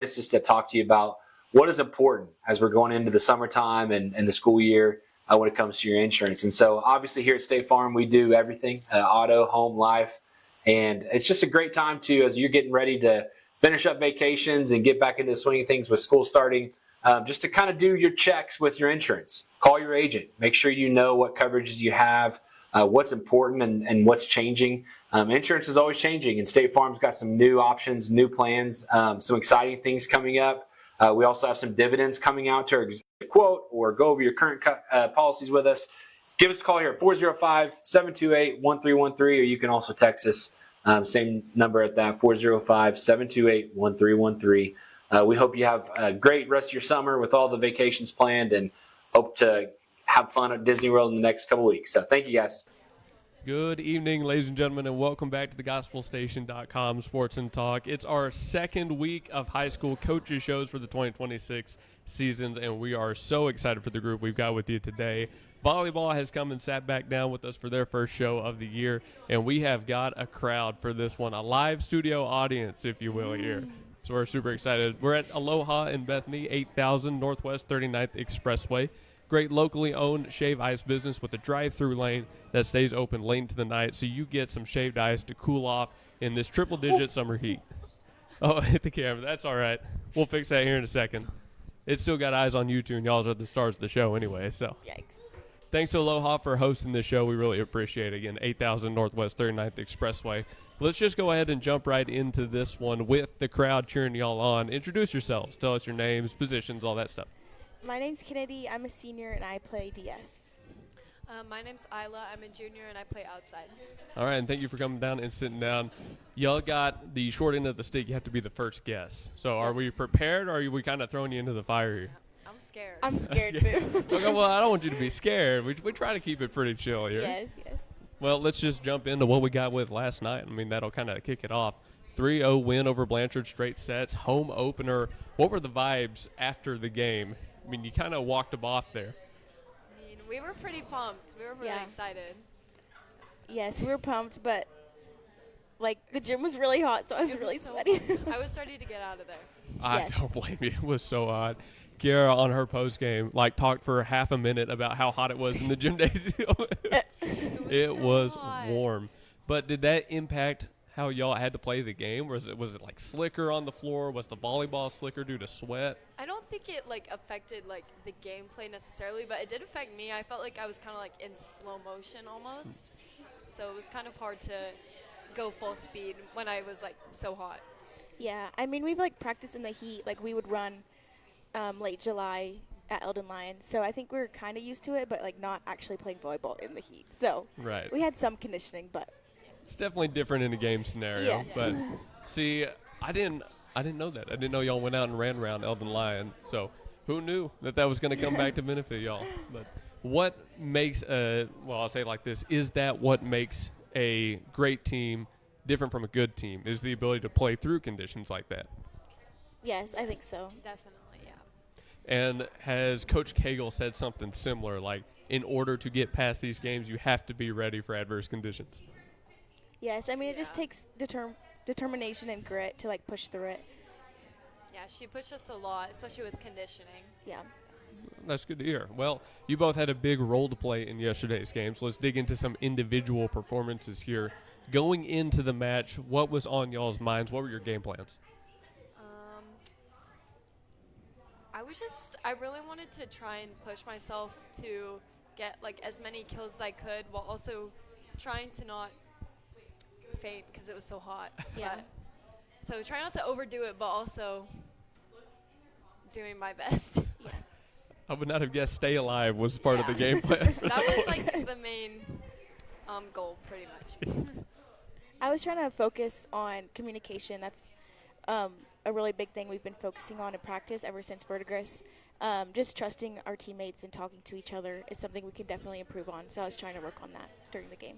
It's just to talk to you about what is important as we're going into the summertime and the school year when it comes to your insurance. And so obviously here at State Farm, we do everything, auto, home, life. And it's just a great time to, as you're getting ready to finish up vacations and get back into the swing of things with school starting, just to kind of do your checks with your insurance. Call your agent. Make sure you know what coverages you have, what's important and what's changing. Insurance is always changing, and State Farm's got some new options, new plans, some exciting things coming up. We also have some dividends coming out to quote or go over your current policies with us. Give us a call here at 405-728-1313, or you can also text us, same number at that, 405-728-1313. We hope you have a great rest of your summer with all the vacations planned, and hope to have fun at Disney World in the next couple weeks. So thank you, guys. Good evening, ladies and gentlemen, and welcome back to the GospelStation.com Sports and Talk. It's our second week of high school coaches shows for the 2026 seasons, and we are so excited for the group we've got with you today. Volleyball has come and sat back down with us for their first show of the year, and we have got a crowd for this one, a live studio audience, if you will, here. So we're super excited. We're at Aloha in Bethany, 8000 Northwest 39th Expressway. Great locally owned shave ice business with a drive-through lane that stays open late into the night, so you get some shaved ice to cool off in this triple-digit summer heat. Oh, hit the camera. That's all right. We'll fix that here in a second. It's still got eyes on you two, and y'all are the stars of the show anyway. So, yikes. Thanks to Aloha for hosting the show. We really appreciate it. Again, 8000 Northwest 39th Expressway. Let's just go ahead and jump right into this one with the crowd cheering y'all on. Introduce yourselves. Tell us your names, positions, all that stuff. My name's Kennedy. I'm a senior, and I play DS. My name's Isla. I'm a junior, and I play outside. All right, and thank you for coming down and sitting down. Y'all got the short end of the stick. You have to be the first guest. So are we prepared, or are we kind of throwing you into the fire here? I'm scared. I'm scared, too. Okay, well, I don't want you to be scared. We try to keep it pretty chill here. Yes. Well, let's just jump into what we got with last night. I mean, that'll kind of kick it off. 3-0 win over Blanchard, straight sets, home opener. What were the vibes after the game? I mean, you kind of walked them off there. I mean, we were pretty pumped. We were really excited. Yes, we were pumped, but, the gym was really hot, so I was really sweaty. I was ready to get out of there. I don't blame you. It was so hot. Kiara, on her post game, talked for half a minute about how hot it was in the gymnasium. It was warm. But did that impact how y'all had to play the game? Was it slicker on the floor? Was the volleyball slicker due to sweat? I don't think it affected the gameplay necessarily, but it did affect me. I felt like I was kind of in slow motion almost, so it was kind of hard to go full speed when I was so hot. Yeah, I mean we've practiced in the heat. We would run late July at Eldon Lyon, so I think we were kind of used to it, but not actually playing volleyball in the heat. So right. We had some conditioning, but it's definitely different in a game scenario. Yes. But see, I didn't know that. I didn't know y'all went out and ran around Eldon Lyon. So who knew that was going to come back to benefit y'all? But what makes I'll say it like this, is that what makes a great team different from a good team, is the ability to play through conditions like that? Yes, I think so. Definitely, yeah. And has Coach Cagle said something similar, in order to get past these games, you have to be ready for adverse conditions? Yes, I mean it just takes determination and grit to push through it. Yeah, she pushed us a lot, especially with conditioning. Yeah. That's good to hear. Well, you both had a big role to play in yesterday's game, so let's dig into some individual performances here. Going into the match, what was on y'all's minds? What were your game plans? I really wanted to try and push myself to get as many kills as I could, while also trying to not faint because it was so hot. Yeah. So try not to overdo it, but also doing my best. Yeah. I would not have guessed stay alive was part of the game plan. That was the main goal, pretty much. I was trying to focus on communication. That's a really big thing we've been focusing on in practice ever since Verdigris. Just trusting our teammates and talking to each other is something we can definitely improve on. So I was trying to work on that during the game.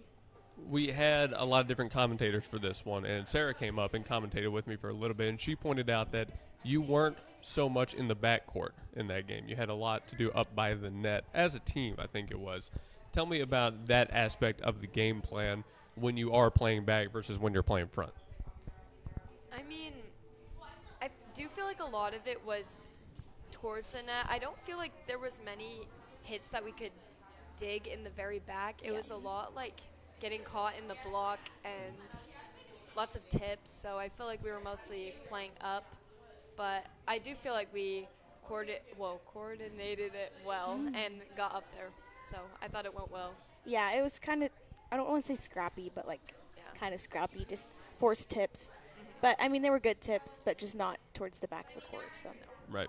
We had a lot of different commentators for this one, and Sarah came up and commentated with me for a little bit, and she pointed out that you weren't so much in the backcourt in that game. You had a lot to do up by the net as a team, I think it was. Tell me about that aspect of the game plan when you are playing back versus when you're playing front. I mean, do feel like a lot of it was towards the net. I don't feel like there was many hits that we could dig in the very back. It was a lot like getting caught in the block and lots of tips. So I feel like we were mostly playing up. But I do feel like we coordinated it well and got up there. So I thought it went well. Yeah, it was kind of, I don't want to say scrappy, but like kind of scrappy, just forced tips. But, I mean, they were good tips, but just not towards the back of the court. So. Right.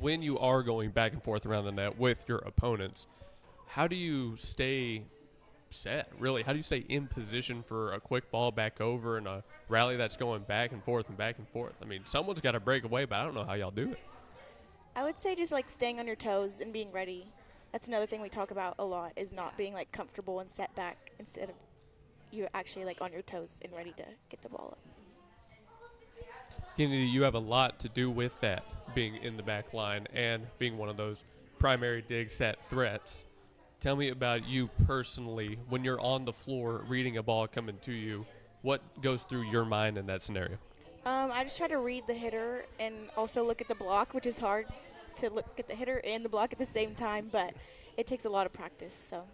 When you are going back and forth around the net with your opponents, how do you stay set, really? How do you stay in position for a quick ball back over and a rally that's going back and forth and back and forth? I mean, someone's got to break away, but I don't know how y'all do it. I would say just, like, staying on your toes and being ready. That's another thing we talk about a lot, is not being, like, comfortable and set back instead of you're actually, like, on your toes and ready to get the ball up. Kennedy, you have a lot to do with that, being in the back line and being one of those primary dig set threats. Tell me about you personally, when you're on the floor reading a ball coming to you, what goes through your mind in that scenario? I just try to read the hitter and also look at the block, which is hard to look at the hitter and the block at the same time, but it takes a lot of practice. So.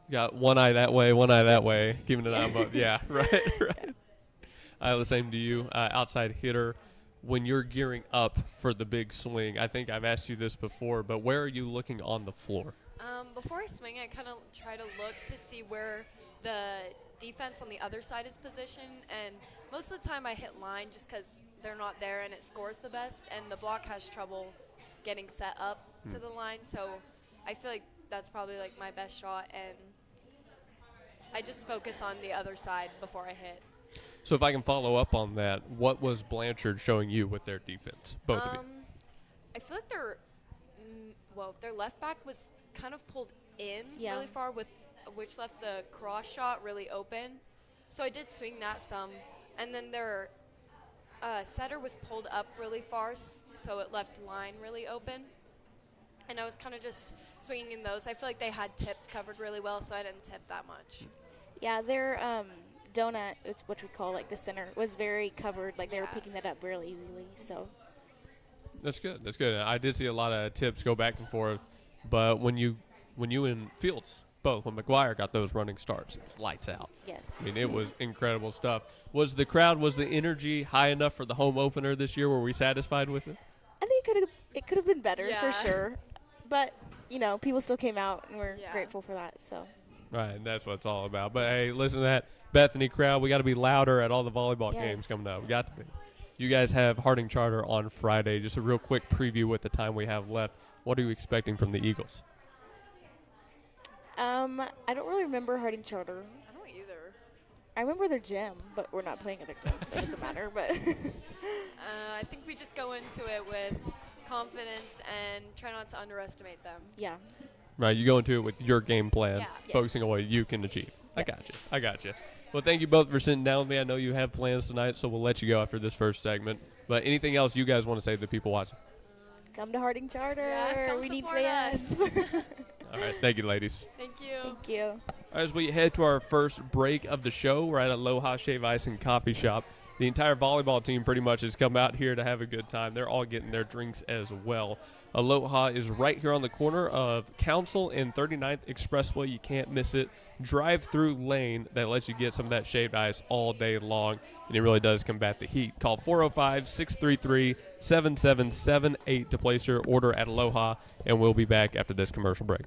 Got one eye that way, keeping an eye on both. Yeah, right. The same to you, outside hitter. When you're gearing up for the big swing, I think I've asked you this before, but where are you looking on the floor? Before I swing, I kind of try to look to see where the defense on the other side is positioned, and most of the time I hit line just because they're not there and it scores the best, and the block has trouble getting set up to the line, so I feel like that's probably like my best shot, and I just focus on the other side before I hit. So if I can follow up on that, what was Blanchard showing you with their defense, both of you? I feel like their left back was kind of pulled in really far, which left the cross shot really open. So I did swing that some. And then their setter was pulled up really far, so it left line really open. And I was kind of just swinging in those. I feel like they had tips covered really well, so I didn't tip that much. Yeah, their donut, it's what we call like the center, was very covered. Like they were picking that up really easily. So That's good. I did see a lot of tips go back and forth, but when you and Fields both, when McGuire got those running starts, it was lights out. Yes. I mean, it was incredible stuff. Was the energy high enough for the home opener this year? Were we satisfied with it? I think it could have been better for sure. But, people still came out and we're grateful for that. So. Right, and that's what it's all about. But, hey, listen to that Bethany crowd. We got to be louder at all the volleyball games coming up. We got to be. You guys have Harding Charter on Friday. Just a real quick preview with the time we have left. What are you expecting from the Eagles? I don't really remember Harding Charter. I don't either. I remember their gym, but we're not playing at their gym, so it doesn't matter. But I think we just go into it with confidence and try not to underestimate them. Yeah. Right, you go into it with your game plan, focusing on what you can achieve. I got you. Well, thank you both for sitting down with me. I know you have plans tonight, so we'll let you go after this first segment. But anything else you guys want to say to the people watching? Come to Harding Charter. Yeah, come we need support us. All right, thank you, ladies. Thank you. Thank you. As we head to our first break of the show, we're at Aloha Shave Ice and Coffee Shop. The entire volleyball team pretty much has come out here to have a good time. They're all getting their drinks as well. Aloha is right here on the corner of Council and 39th Expressway. You can't miss it. Drive-through lane that lets you get some of that shaved ice all day long, and it really does combat the heat. Call 405-633-7778 to place your order at Aloha, and we'll be back after this commercial break.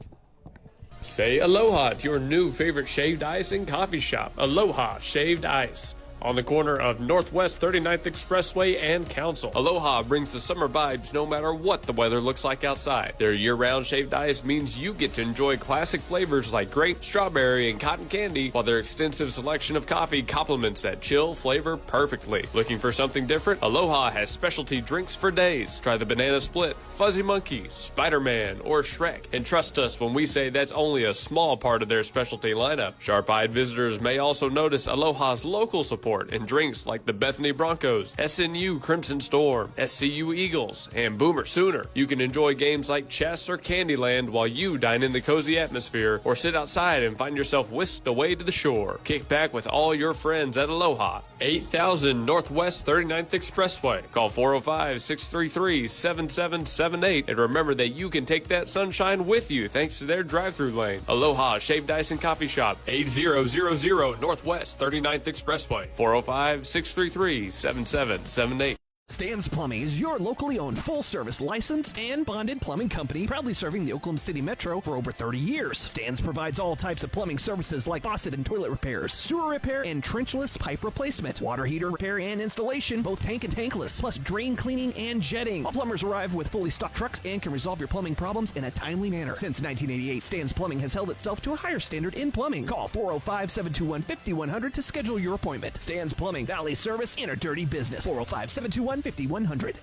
Say aloha to your new favorite shaved ice and coffee shop, Aloha Shaved Ice. On the corner of Northwest 39th Expressway and Council. Aloha brings the summer vibes no matter what the weather looks like outside. Their year-round shaved ice means you get to enjoy classic flavors like grape, strawberry, and cotton candy, while their extensive selection of coffee complements that chill flavor perfectly. Looking for something different? Aloha has specialty drinks for days. Try the Banana Split, Fuzzy Monkey, Spider-Man, or Shrek. And trust us when we say that's only a small part of their specialty lineup. Sharp-eyed visitors may also notice Aloha's local support support and drinks like the Bethany Broncos, SNU Crimson Storm, SCU Eagles, and Boomer Sooner. You can enjoy games like chess or Candyland while you dine in the cozy atmosphere or sit outside and find yourself whisked away to the shore. Kick back with all your friends at Aloha, 8000 Northwest 39th Expressway. Call 405-633-7778 and remember that you can take that sunshine with you thanks to their drive-through lane. Aloha Shaved Ice and Coffee Shop, 8000 Northwest 39th Expressway. 405-633-7778. Stan's Plumbing is your locally owned, full-service, licensed, and bonded plumbing company, proudly serving the Oklahoma City Metro for over 30 years. Stan's provides all types of plumbing services like faucet and toilet repairs, sewer repair, and trenchless pipe replacement, water heater repair and installation, both tank and tankless, plus drain cleaning and jetting. All plumbers arrive with fully stocked trucks and can resolve your plumbing problems in a timely manner. Since 1988, Stan's Plumbing has held itself to a higher standard in plumbing. Call 405-721-5100 to schedule your appointment. Stan's Plumbing, Valley Service in a dirty business. 405-721-5100.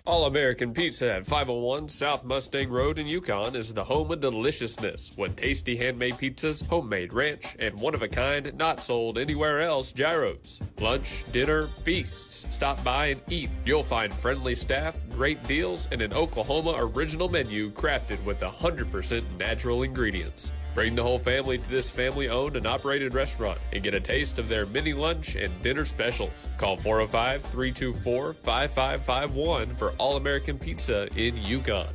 All-American Pizza at 501 South Mustang Road in Yukon is the home of deliciousness with tasty handmade pizzas, homemade ranch, and one-of-a-kind, not sold anywhere else gyros. Lunch, dinner, feasts. Stop by and eat. You'll find friendly staff, great deals, and an Oklahoma original menu crafted with 100% natural ingredients. Bring the whole family to this family-owned and operated restaurant and get a taste of their mini lunch and dinner specials. Call 405-324-5551 for All-American Pizza in Yukon.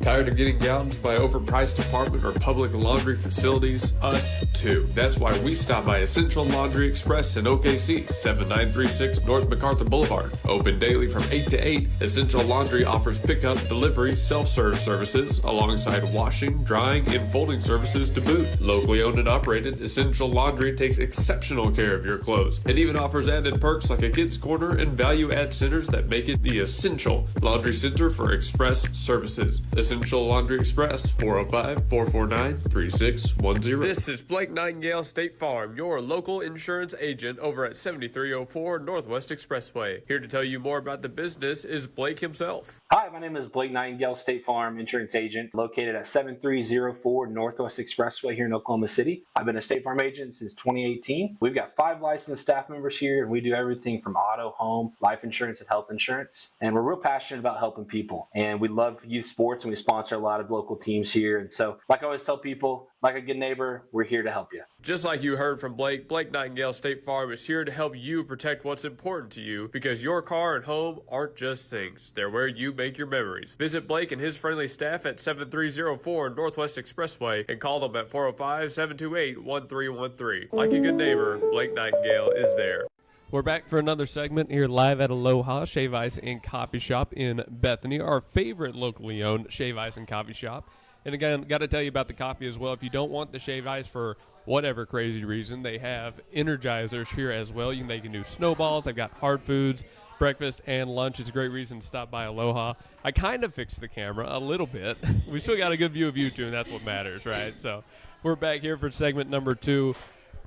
Tired of getting gouged by overpriced department or public laundry facilities? Us too. That's why we stop by Essential Laundry Express in OKC, 7936 North MacArthur Boulevard. Open daily from 8 to 8, Essential Laundry offers pickup, delivery, self-serve services, alongside washing, drying, and folding services to boot. Locally owned and operated, Essential Laundry takes exceptional care of your clothes and even offers added perks like a kids' corner and value-add centers that make it the Essential Laundry Center for Express services. Essential Laundry Express, 405-449-3610. This is Blake Nightingale State Farm, your local insurance agent over at 7304 Northwest Expressway. Here to tell you more about the business is Blake himself. Hi, my name is Blake Nightingale, State Farm insurance agent located at 7304 Northwest Expressway here in Oklahoma City. I've been a State Farm agent since 2018. We've got 5 licensed staff members here, and we do everything from auto, home, life insurance, and health insurance. And we're real passionate about helping people. And we love youth sports, and we sponsor a lot of local teams here. And so, like I always tell people, like a good neighbor, we're here to help you. Just like you heard from Blake, Blake Nightingale State Farm is here to help you protect what's important to you, because your car and home aren't just things. They're where you make your memories. Visit Blake and his friendly staff at 7304 Northwest Expressway and call them at 405-728-1313. Like a good neighbor, Blake Nightingale is there. We're back for another segment here live at Aloha Shave Ice and Coffee Shop in Bethany, our favorite locally owned shave ice and coffee shop. And again, got to tell you about the coffee as well. If you don't want the shaved ice for whatever crazy reason, they have energizers here as well. They can do snowballs. They've got hard foods, breakfast, and lunch. It's a great reason to stop by Aloha. I kind of fixed the camera a little bit. We still got a good view of you two, and that's what matters, right? So we're back here for segment number 2.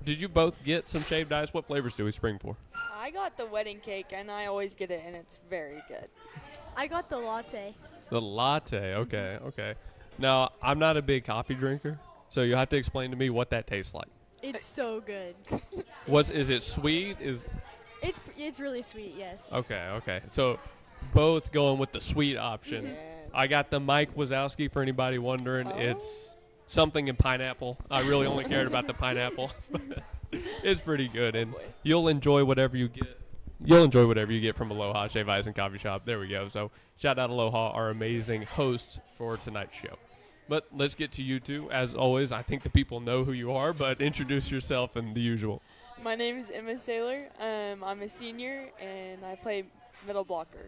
Did you both get some shaved ice? What flavors do we spring for? I got the wedding cake, and I always get it, and it's very good. I got the latte. The latte, okay. Now, I'm not a big coffee drinker, so you'll have to explain to me what that tastes like. It's so good. Is it sweet? It's really sweet, yes. Okay. So both going with the sweet option. Yeah. I got the Mike Wazowski for anybody wondering. Oh. It's something in pineapple. I really only cared about the pineapple. It's pretty good, and you'll enjoy whatever you get. You'll enjoy whatever you get from Aloha Shave Ice and Coffee Shop. There we go. So shout out Aloha, our amazing hosts for tonight's show. But let's get to you two. As always, I think the people know who you are, but introduce yourself and the usual. My name is Emma Saylor. I'm a senior, and I play middle blocker.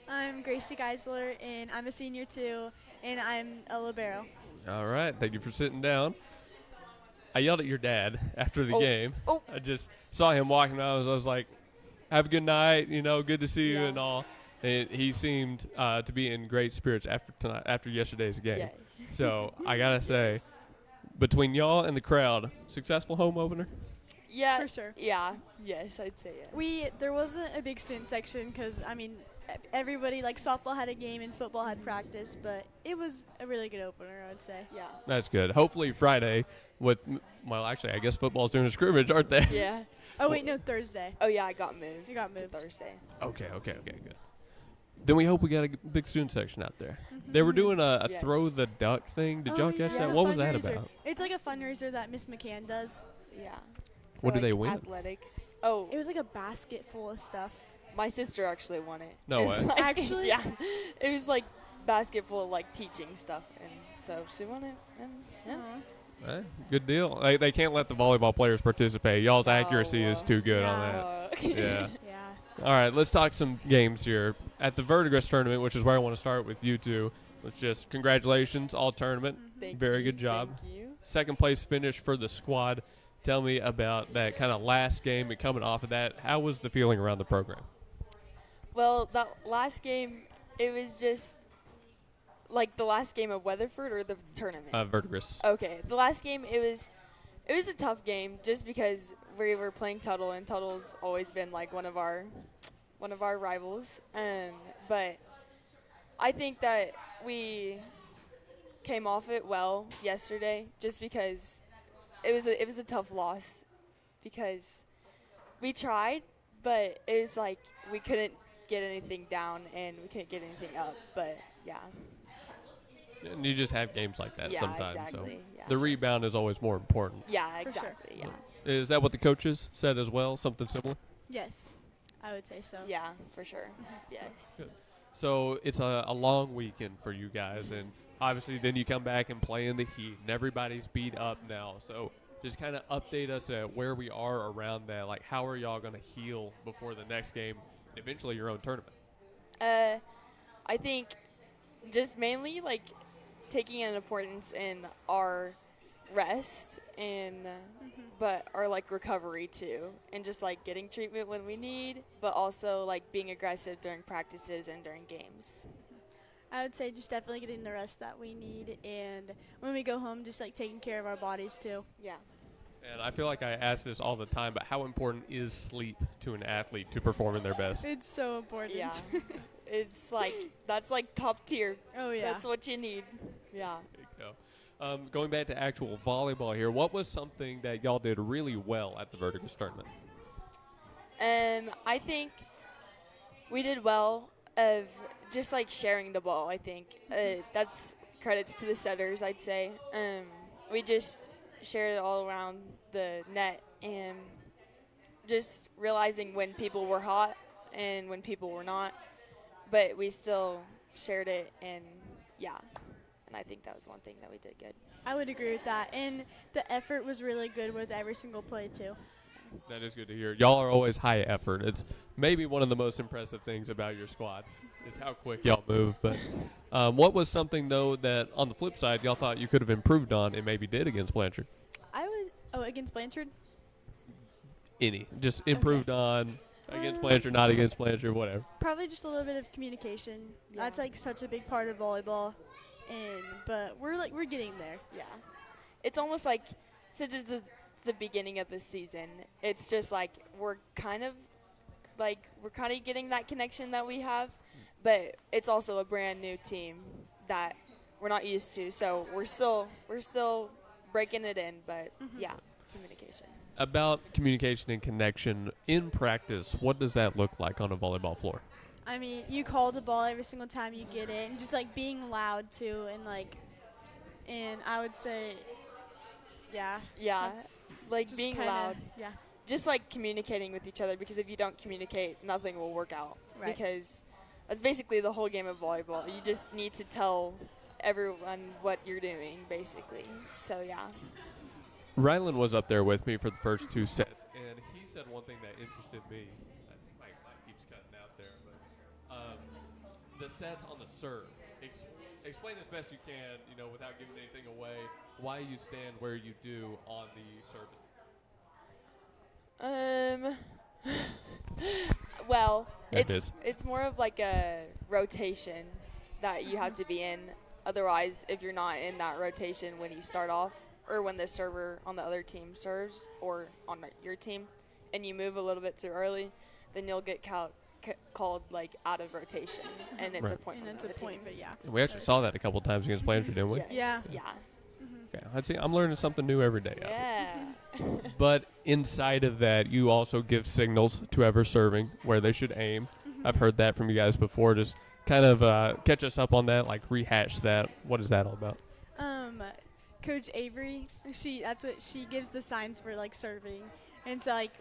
I'm Gracie Geisler, and I'm a senior too, and I'm a libero. All right. Thank you for sitting down. I yelled at your dad after the game. Oh. I just saw him walking around. I was like, have a good night, good to see you and all. And he seemed to be in great spirits after yesterday's game. Yes. So I got to say, between y'all and the crowd, successful home opener? Yeah. For sure. Yeah. Yes, I'd say yeah. There wasn't a big student section because, everybody, like softball had a game and football had practice, but it was a really good opener, I would say. Yeah. That's good. Hopefully Friday well, actually, I guess football's doing a scrimmage, aren't they? Yeah. Oh, wait, no, Thursday. Oh, yeah, I got moved. You got moved. to Thursday. Okay, good. Then we hope we got a big student section out there. They were doing a Yes. throw the duck thing. Did y'all catch yeah, that? the What was that fundraiser. about? It's like a fundraiser that Miss McCann does. Yeah. What For, did they like, win? Athletics. Oh, It was like a basket full of stuff. my sister actually won it. No It was way. like- Actually? Yeah. It was like basket full of like teaching stuff, and so she won it. And yeah. Good deal. They can't let the volleyball players participate. Y'all's accuracy is too good on that. Yeah. Yeah. All right, let's talk some games here. At the Verdigris tournament, which is where I want to start with you two, let's just congratulations, all tournament. Thank Very you, good job. Thank you. Second place finish for the squad. Tell me about that kind of last game and coming off of that. How was the feeling around the program? Well, that last game, it was just like the last game of Weatherford or the tournament. Verdigris. Okay, the last game it was a tough game just because we were playing Tuttle, and Tuttle's always been like one of our rivals. But I think that we came off it well yesterday, just because it was a tough loss because we tried, but it was like we couldn't get anything down and we couldn't get anything up. But yeah. And you just have games like that Yeah, sometimes. exactly, So yeah. the rebound is always more important. Yeah, For sure. exactly. Yeah. Is that what the coaches said as well? Something similar? Yes, I would say so. Yeah, for sure. Yes. Good. So it's a long weekend for you guys, and obviously then you come back and play in the heat, and everybody's beat up now. So just kind of update us at where we are around that. Like, how are y'all going to heal before the next game, and eventually your own tournament? I think just mainly like taking an importance in our rest and but our like recovery too, and just like getting treatment when we need, but also like being aggressive during practices and during games. I would say just definitely getting the rest that we need, and when we go home, just like taking care of our bodies too. Yeah. And I feel like I ask this all the time, but how important is sleep to an athlete to perform in their best? It's so important. Yeah. It's like that's like top tier. Oh yeah. That's what you need. Yeah. There you go. Going back to actual volleyball here, what was something that y'all did really well at the Verdigris tournament? I think we did well of just like sharing the ball. I think that's credits to the setters, I'd say. We just shared it all around the net and just realizing when people were hot and when people were not, but we still shared it, and yeah, and I think that was one thing that we did good. I would agree with that, and the effort was really good with every single play too. That is good to hear. Y'all are always high effort. It's maybe one of the most impressive things about your squad is how quick y'all move. But what was something, though, that on the flip side y'all thought you could have improved on and maybe did against Blanchard? Against Blanchard? Just improved on against Blanchard, not against Blanchard, whatever. Probably just a little bit of communication. Yeah. That's like such a big part of volleyball, but we're getting there. Yeah, it's almost like since it's the beginning of the season, it's just like we're kind of getting that connection that we have, but it's also a brand new team that we're not used to, so we're still breaking it in, but yeah, communication. About communication and connection in practice, what does that look like on a volleyball floor? I mean, you call the ball every single time you get it, and just like being loud too, and I would say, yeah. Yeah, that's like just being kinda- loud. Yeah. Just like communicating with each other, because if you don't communicate, nothing will work out. Right. Because that's basically the whole game of volleyball. You just need to tell everyone what you're doing, basically. So yeah. Rylan was up there with me for the first two sets, and he said one thing that interested me. I think my mic keeps cutting out there, but the sets on the serve. Explain as best you can, without giving anything away, why you stand where you do on the services. Well, That is. it's more of like a rotation that you have to be in. Otherwise, if you're not in that rotation when you start off, or when the server on the other team serves, or on your team, and you move a little bit too early, then you'll get called like out of rotation, and it's a point And for it's a the point, team. but yeah. We actually saw that a couple of times against Blanchard, didn't we? Yes. Yeah. Yeah. Yeah, I'd say I'm learning something new every day. Yeah. But inside of that, you also give signals to whoever's serving where they should aim. I've heard that from you guys before. Just kind of catch us up on that, like rehash that. What is that all about? Coach Avery, that's what she gives the signs for like serving, and so like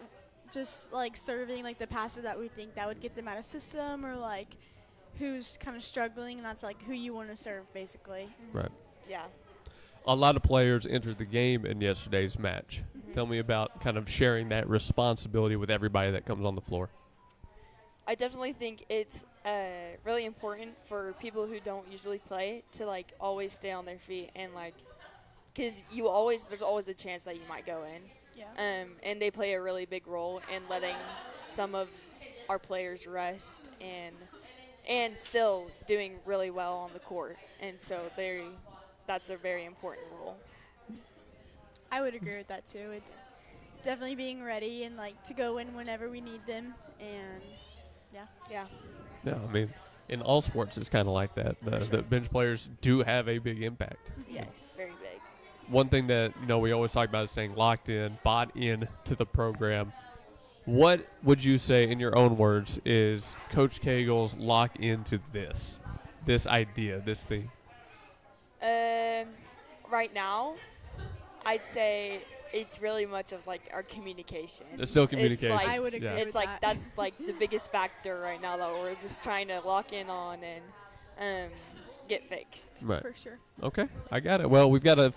just like serving like the passer that we think that would get them out of system, or like who's kind of struggling, and that's like who you want to serve basically. Right. Yeah. A lot of players entered the game in yesterday's match. Tell me about kind of sharing that responsibility with everybody that comes on the floor. I definitely think it's really important for people who don't usually play to like always stay on their feet, and like, because there's always a chance that you might go in. Yeah. And they play a really big role in letting some of our players rest and still doing really well on the court. And so that's a very important role. I would agree with that too. It's definitely being ready and like to go in whenever we need them, and yeah. Yeah, I mean, in all sports, it's kind of like that. The bench players do have a big impact. Yes, very big. One thing that we always talk about is staying locked in, bought in to the program. What would you say, in your own words, is Coach Cagle's lock into this idea, this thing? Right now, I'd say it's really much of like our communication. There's still communication. It's like, I would agree with it's like that. that's like the biggest factor right now that we're just trying to lock in on and get fixed. Right. For sure. Okay, I got it. Well, we've got a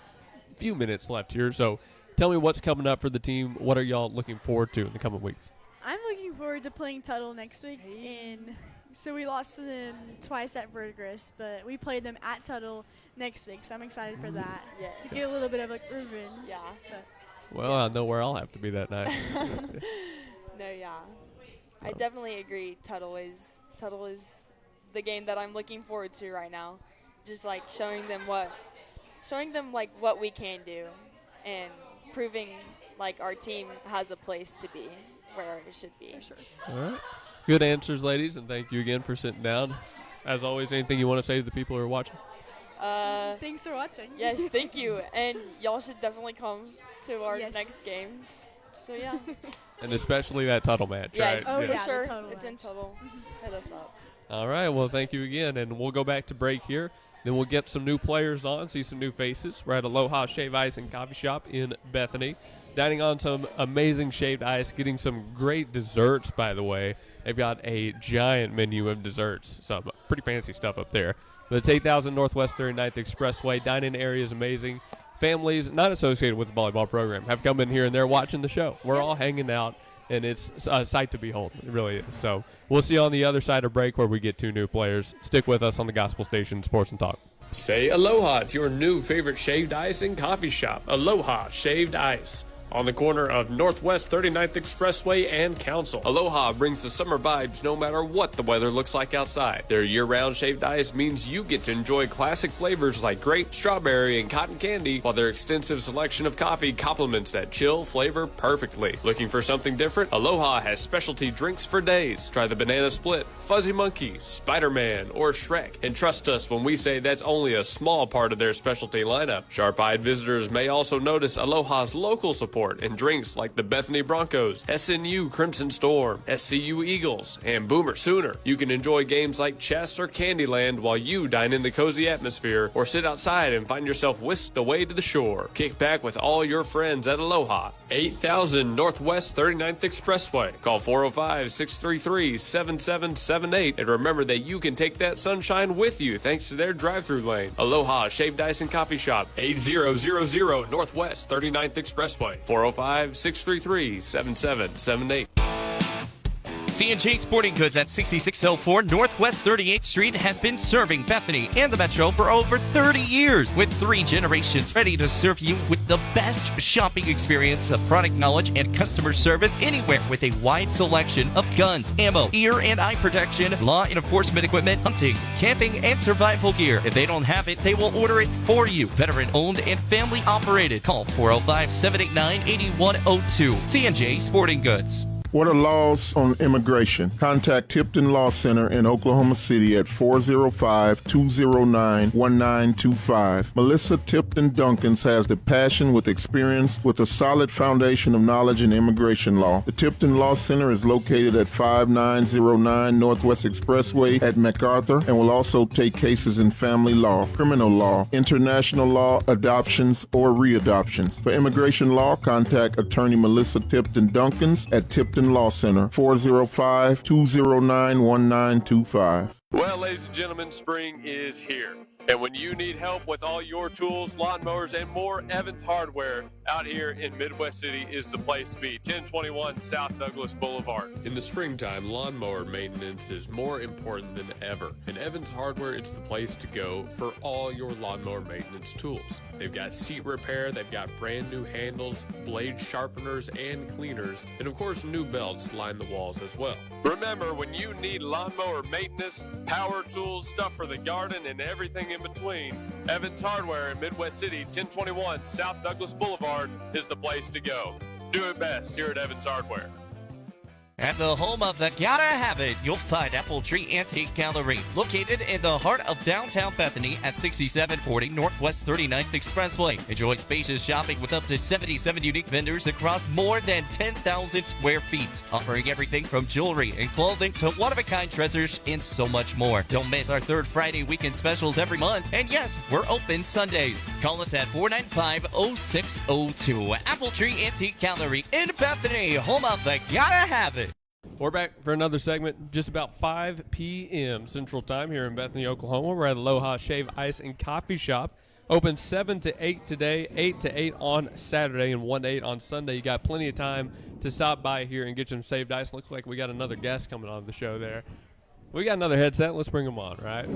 few minutes left here, so tell me what's coming up for the team. What are y'all looking forward to in the coming weeks? I'm looking forward to playing Tuttle next week. So we lost to them twice at Verdigris, but we played them at Tuttle next week, so I'm excited for that. Yeah. To get a little bit of like revenge. Yeah. But Well, I know where I'll have to be that night. No, yeah. I definitely agree. Tuttle is the game that I'm looking forward to right now. Just like showing them like what we can do, and proving like our team has a place to be where it should be. sure. All right. Good answers, ladies, and thank you again for sitting down. As always, anything you want to say to the people who are watching? Thanks for watching. Yes, thank you. And y'all should definitely come to our Yes. next games. So yeah. And especially that Tuttle match, Yes, Oh, right? for yeah, the sure. Tuttle It's in match. Tuttle. Hit us up. All right. Well, thank you again, and we'll go back to break here. Then we'll get some new players on, see some new faces. We're at Aloha Shave Ice and Coffee Shop in Bethany, dining on some amazing shaved ice, getting some great desserts, by the way. They've got a giant menu of desserts, some pretty fancy stuff up there. But it's 8000 Northwest 39th Expressway. Dining area is amazing. Families not associated with the volleyball program have come in here, and they're watching the show. We're all hanging out, and it's a sight to behold. It really is. So we'll see you on the other side of break where we get two new players. Stick with us on the Gospel Station Sports and Talk. Say aloha to your new favorite shaved ice and coffee shop, Aloha Shaved Ice, on the corner of Northwest 39th Expressway and Council. Aloha brings the summer vibes no matter what the weather looks like outside. Their year-round shaved ice means you get to enjoy classic flavors like grape, strawberry, and cotton candy, while their extensive selection of coffee complements that chill flavor perfectly. Looking for something different? Aloha has specialty drinks for days. Try the Banana Split, Fuzzy Monkey, Spider-Man, or Shrek. And trust us when we say that's only a small part of their specialty lineup. Sharp-eyed visitors may also notice Aloha's local support and drinks like the Bethany Broncos, SNU Crimson Storm, SCU Eagles, and Boomer Sooner. You can enjoy games like chess or Candyland while you dine in the cozy atmosphere, or sit outside and find yourself whisked away to the shore. Kick back with all your friends at Aloha, 8000 Northwest 39th Expressway. Call 405-633-7778, and remember that you can take that sunshine with you thanks to their drive-thru lane. Aloha Shaved Ice and Coffee Shop, 8000 Northwest 39th Expressway. 405-633-7778. C&J Sporting Goods at 6604 Northwest 38th Street has been serving Bethany and the Metro for over 30 years, with 3 generations ready to serve you with the best shopping experience of product knowledge and customer service anywhere, with a wide selection of guns, ammo, ear and eye protection, law enforcement equipment, hunting, camping, and survival gear. If they don't have it, they will order it for you. Veteran owned and family operated. Call 405-789-8102. C&J Sporting Goods. What are laws on immigration? Contact Tipton Law Center in Oklahoma City at 405-209-1925. Melissa Tipton Duncans has the passion with experience with a solid foundation of knowledge in immigration law. The Tipton Law Center is located at 5909 Northwest Expressway at MacArthur and will also take cases in family law, criminal law, international law, adoptions, or readoptions. For immigration law, contact attorney Melissa Tipton Duncans at Tipton Law Center, 405-209-1925. Well, ladies and gentlemen, spring is here. And when you need help with all your tools, lawnmowers, and more, Evans Hardware out here in Midwest City is the place to be. 1021 South Douglas Boulevard. In the springtime, lawnmower maintenance is more important than ever. And Evans Hardware is the place to go for all your lawnmower maintenance tools. They've got seat repair, they've got brand new handles, blade sharpeners, and cleaners, and of course new belts line the walls as well. Remember, when you need lawnmower maintenance, power tools, stuff for the garden, and everything in between, Evans Hardware in Midwest City, 1021 South Douglas Boulevard is the place to go. Do it best here at Evans Hardware. At the home of the Gotta Have It, you'll find Apple Tree Antique Gallery, located in the heart of downtown Bethany at 6740 Northwest 39th Expressway. Enjoy spacious shopping with up to 77 unique vendors across more than 10,000 square feet, offering everything from jewelry and clothing to one-of-a-kind treasures and so much more. Don't miss our third Friday weekend specials every month, and yes, we're open Sundays. Call us at 495-0602. Apple Tree Antique Gallery in Bethany, home of the Gotta Have It. We're back for another segment, just about 5 p.m. Central Time here in Bethany, Oklahoma. We're at Aloha Shave, Ice, and Coffee Shop. Open 7 to 8 today, 8 to 8 on Saturday, and 1 to 8 on Sunday. You got plenty of time to stop by here and get some shaved ice. Looks like we got another guest coming on the show there. We got another headset. Let's bring them on, right?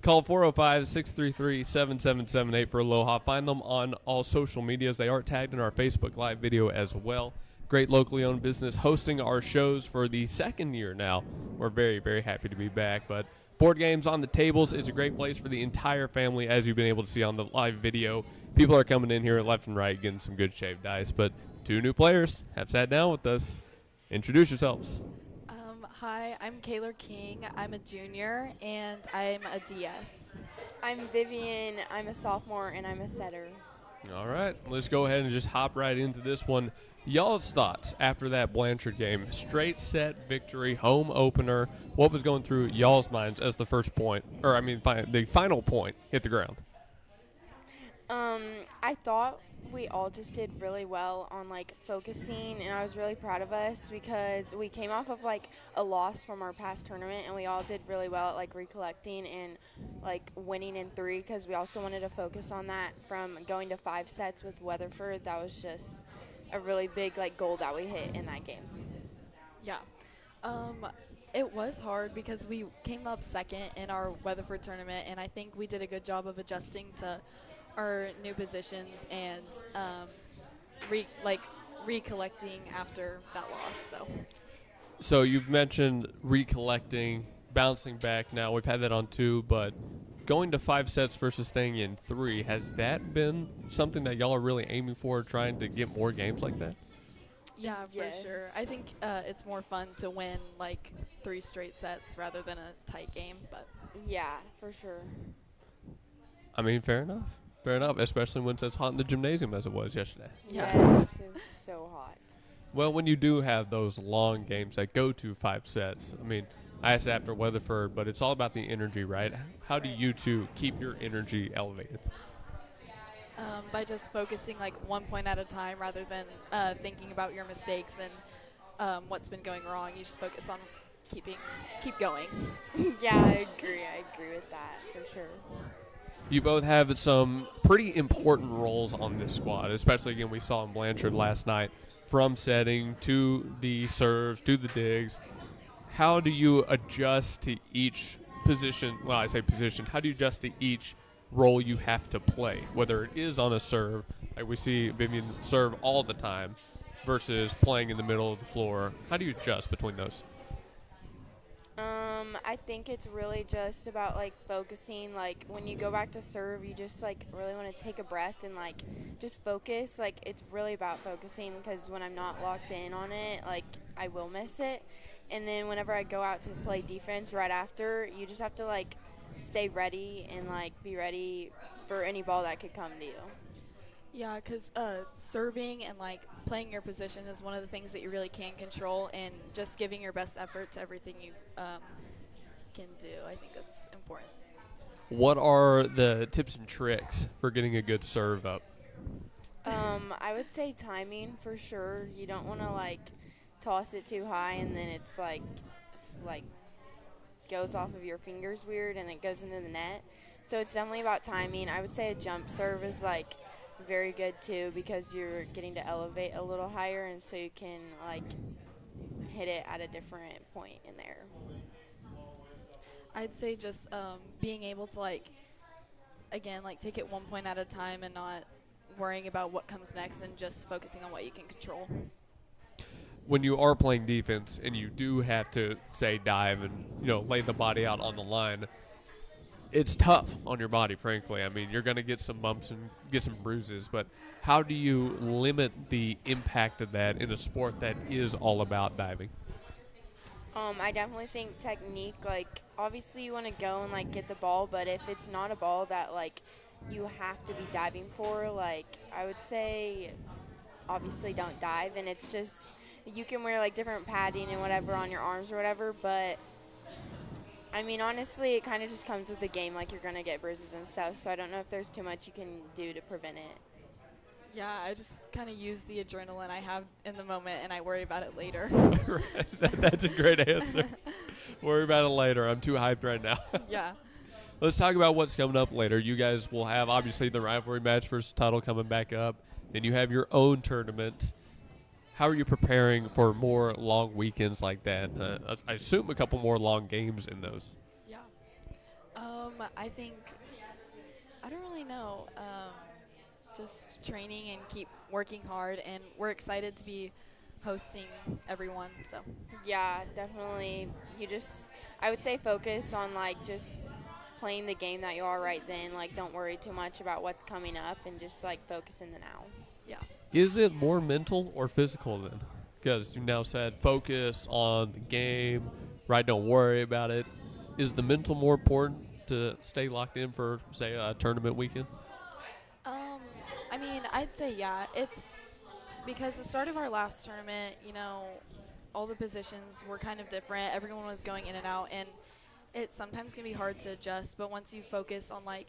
Call 405-633-7778 for Aloha. Find them on all social medias. They are tagged in our Facebook Live video as well. Great locally owned business hosting our shows for the second year now. We're very, very happy to be back. But board games on the tables is a great place for the entire family, as you've been able to see on the live video. People are coming in here left and right getting some good shaved ice. But 2 new players have sat down with us. Introduce yourselves. Hi, I'm Kayla King. I'm a junior, and I'm a DS. I'm Vivian. I'm a sophomore, and I'm a setter. All right, let's go ahead and just hop right into this one. Y'all's thoughts after that Blanchard game. Straight set victory, home opener. What was going through y'all's minds as the first point, or I mean the final point hit the ground? I thought we all just did really well on focusing, and I was really proud of us because we came off of a loss from our past tournament, and we all did really well at recollecting and winning in 3 because we also wanted to focus on that from going to 5 sets with Weatherford. That was just a really big goal that we hit in that game. Yeah. It was hard because we came up second in our Weatherford tournament, and I think we did a good job of adjusting to our new positions and recollecting after that loss. So you've mentioned recollecting, bouncing back. Now we've had that on 2, but going to 5 sets versus staying in 3, has that been something that y'all are really aiming for, trying to get more games like that? Yeah, for sure. I think it's more fun to win 3 straight sets rather than a tight game. But yeah, for sure. I mean, fair enough. Fair enough, especially when it's as hot in the gymnasium as it was yesterday. Yes, it was so hot. Well, when you do have those long games that go to 5 sets, I mean, I asked after Weatherford, but it's all about the energy, right? How do you two keep your energy elevated? By just focusing 1 point at a time rather than thinking about your mistakes and what's been going wrong. You just focus on keep going. Yeah, I agree with that for sure. You both have some pretty important roles on this squad, especially, again, we saw in Blanchard last night, from setting to the serves to the digs. How do you adjust to each position? Well, I say position. How do you adjust to each role you have to play, whether it is on a serve, like we see Vivian serve all the time, versus playing in the middle of the floor? How do you adjust between those? I think it's really just about like focusing. Like when you go back to serve, you just like really want to take a breath and like just focus. Like it's really about focusing, because when I'm not locked in on it, like I will miss it. And then whenever I go out to play defense right after, you just have to like stay ready and like be ready for any ball that could come to you. Yeah, because serving and like playing your position is one of the things that you really can control, and just giving your best effort to everything you can do. I think that's important. What are the tips and tricks for getting a good serve up? I would say timing for sure. You don't want to like toss it too high and then it's like goes off of your fingers weird and it goes into the net. So it's definitely about timing. I would say a jump serve is like very good too, because you're getting to elevate a little higher, and so you can like hit it at a different point in there. I'd say just being able to like, again, like take it 1 point at a time and not worrying about what comes next, and just focusing on what you can control. When you are playing defense and you do have to, say, dive and, lay the body out on the line, it's tough on your body, frankly. I mean, you're going to get some bumps and get some bruises, but how do you limit the impact of that in a sport that is all about diving? I definitely think technique, like obviously you want to go and like get the ball, but if it's not a ball that like you have to be diving for, like I would say obviously don't dive. And it's just, you can wear like different padding and whatever on your arms or whatever, but I mean honestly it kind of just comes with the game, like you're gonna get bruises and stuff, so I don't know if there's too much you can do to prevent it. Yeah, I just kind of use the adrenaline I have in the moment, and I worry about it later. That's a great answer. Worry about it later. I'm too hyped right now. Yeah. Let's talk about what's coming up later. You guys will have, obviously, the rivalry match versus Tuttle coming back up. Then you have your own tournament. How are you preparing for more long weekends like that? I assume a couple more long games in those. Yeah. I think, I don't really know. Just training and keep working hard, and we're excited to be hosting everyone. So Yeah, definitely. I would say focus on like just playing the game that you are right then. Like don't worry too much about what's coming up, and just like focus in the now. Yeah. Is it more mental or physical then? Because you now said focus on the game, right? Don't worry about it. Is the mental more important to stay locked in for, say, a tournament weekend? I mean, I'd say yeah. It's because the start of our last tournament, all the positions were kind of different. Everyone was going in and out, and it sometimes can be hard to adjust. But once you focus on like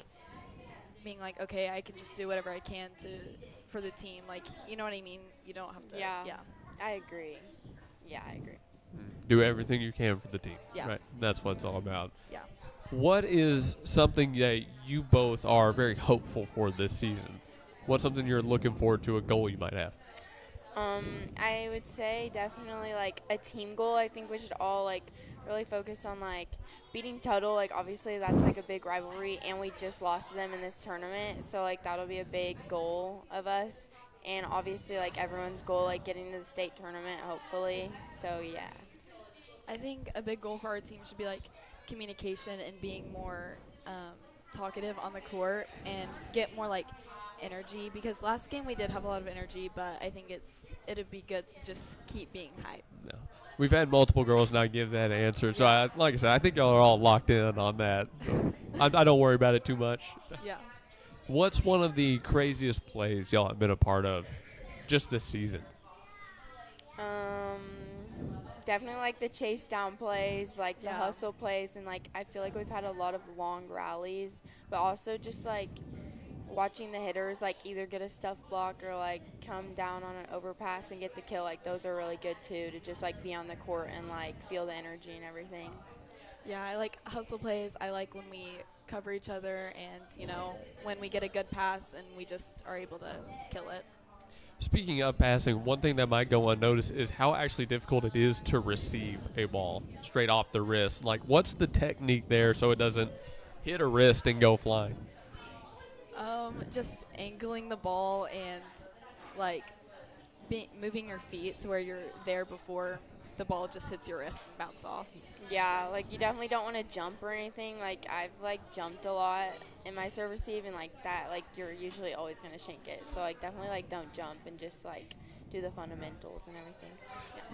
being like, okay, I can just do whatever I can for the team. Like, you know what I mean? You don't have to. Yeah. I agree. Yeah, I agree. Do everything you can for the team. Yeah. Right. That's what it's all about. Yeah. What is something that you both are very hopeful for this season? What's something you're looking forward to, a goal you might have? I would say definitely like a team goal. I think we should all like really focus on like beating Tuttle. Like obviously that's like a big rivalry, and we just lost to them in this tournament, so like that'll be a big goal of us. And obviously like everyone's goal, like getting to the state tournament hopefully. So yeah. I think a big goal for our team should be like communication and being more talkative on the court, and get more like energy, because last game we did have a lot of energy, but I think it'd be good to just keep being hype. No. We've had multiple girls now give that answer, so like I said, I think y'all are all locked in on that. So I don't worry about it too much. Yeah. What's one of the craziest plays y'all have been a part of just this season? Definitely like the chase down plays, like the hustle plays, and like I feel like we've had a lot of long rallies, but also just like watching the hitters like either get a stuff block or like come down on an overpass and get the kill. Like those are really good too, to just like be on the court and like feel the energy and everything. Yeah, I like hustle plays. I like when we cover each other, and when we get a good pass and we just are able to kill it. Speaking of passing, one thing that might go unnoticed is how actually difficult it is to receive a ball straight off the wrist. Like, what's the technique there so it doesn't hit a wrist and go flying? Just angling the ball and like moving your feet to where you're there before the ball just hits your wrist and bounce off. Yeah, like you definitely don't want to jump or anything. Like I've like jumped a lot in my serve receive, and like that, like you're usually always gonna shank it. So like definitely like don't jump and just like do the fundamentals and everything.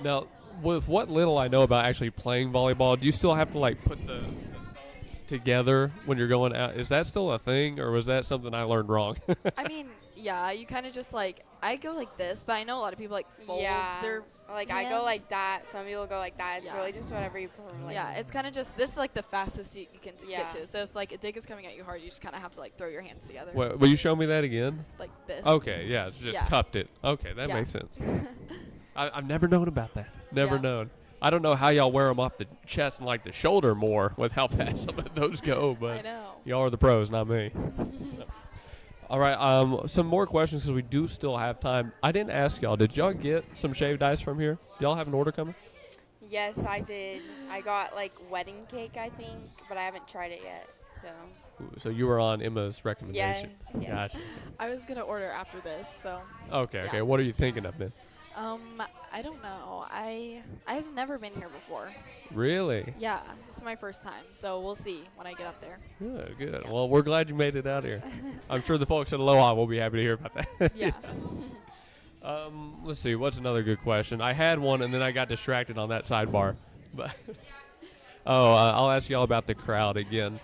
Now, with what little I know about actually playing volleyball, do you still have to like put the thumbs together when you're going out? Is that still a thing, or was that something I learned wrong? I mean, yeah, you kind of just like, I go like this, but I know a lot of people like fold their like hands. I go like that. Some people go like that. It's Yeah. really just whatever you prefer. Like, Yeah, it's kind of just, this is like the fastest you can Yeah. get to. So if like a dig is coming at you hard, you just kind of have to like throw your hands together. Will you show me that again? Like this. Okay, yeah, it's just Yeah. cupped it. Okay, that Yeah. makes sense. I've never known about that. Never Yeah. known. I don't know how y'all wear them off the chest and like the shoulder more with how fast some of those go, I but know. y'all are the pros, not me. All right, some more questions because we do still have time. I didn't ask y'all, did y'all get some shaved ice from here? Y'all have an order coming? Yes, I did. I got like wedding cake, I think, but I haven't tried it yet. So Ooh, so you were on Emma's recommendation. Yes. Gotcha. I was going to order after this, so. Okay, Yeah. okay. What are you thinking of then? I don't know. I've never been here before. Really? Yeah, this is my first time, so we'll see when I get up there. Good, good. Well, we're glad you made it out here. I'm sure the folks at Aloha will be happy to hear about that. Yeah. Let's see. What's another good question? I had one, and then I got distracted on that sidebar. But I'll ask you all about the crowd again.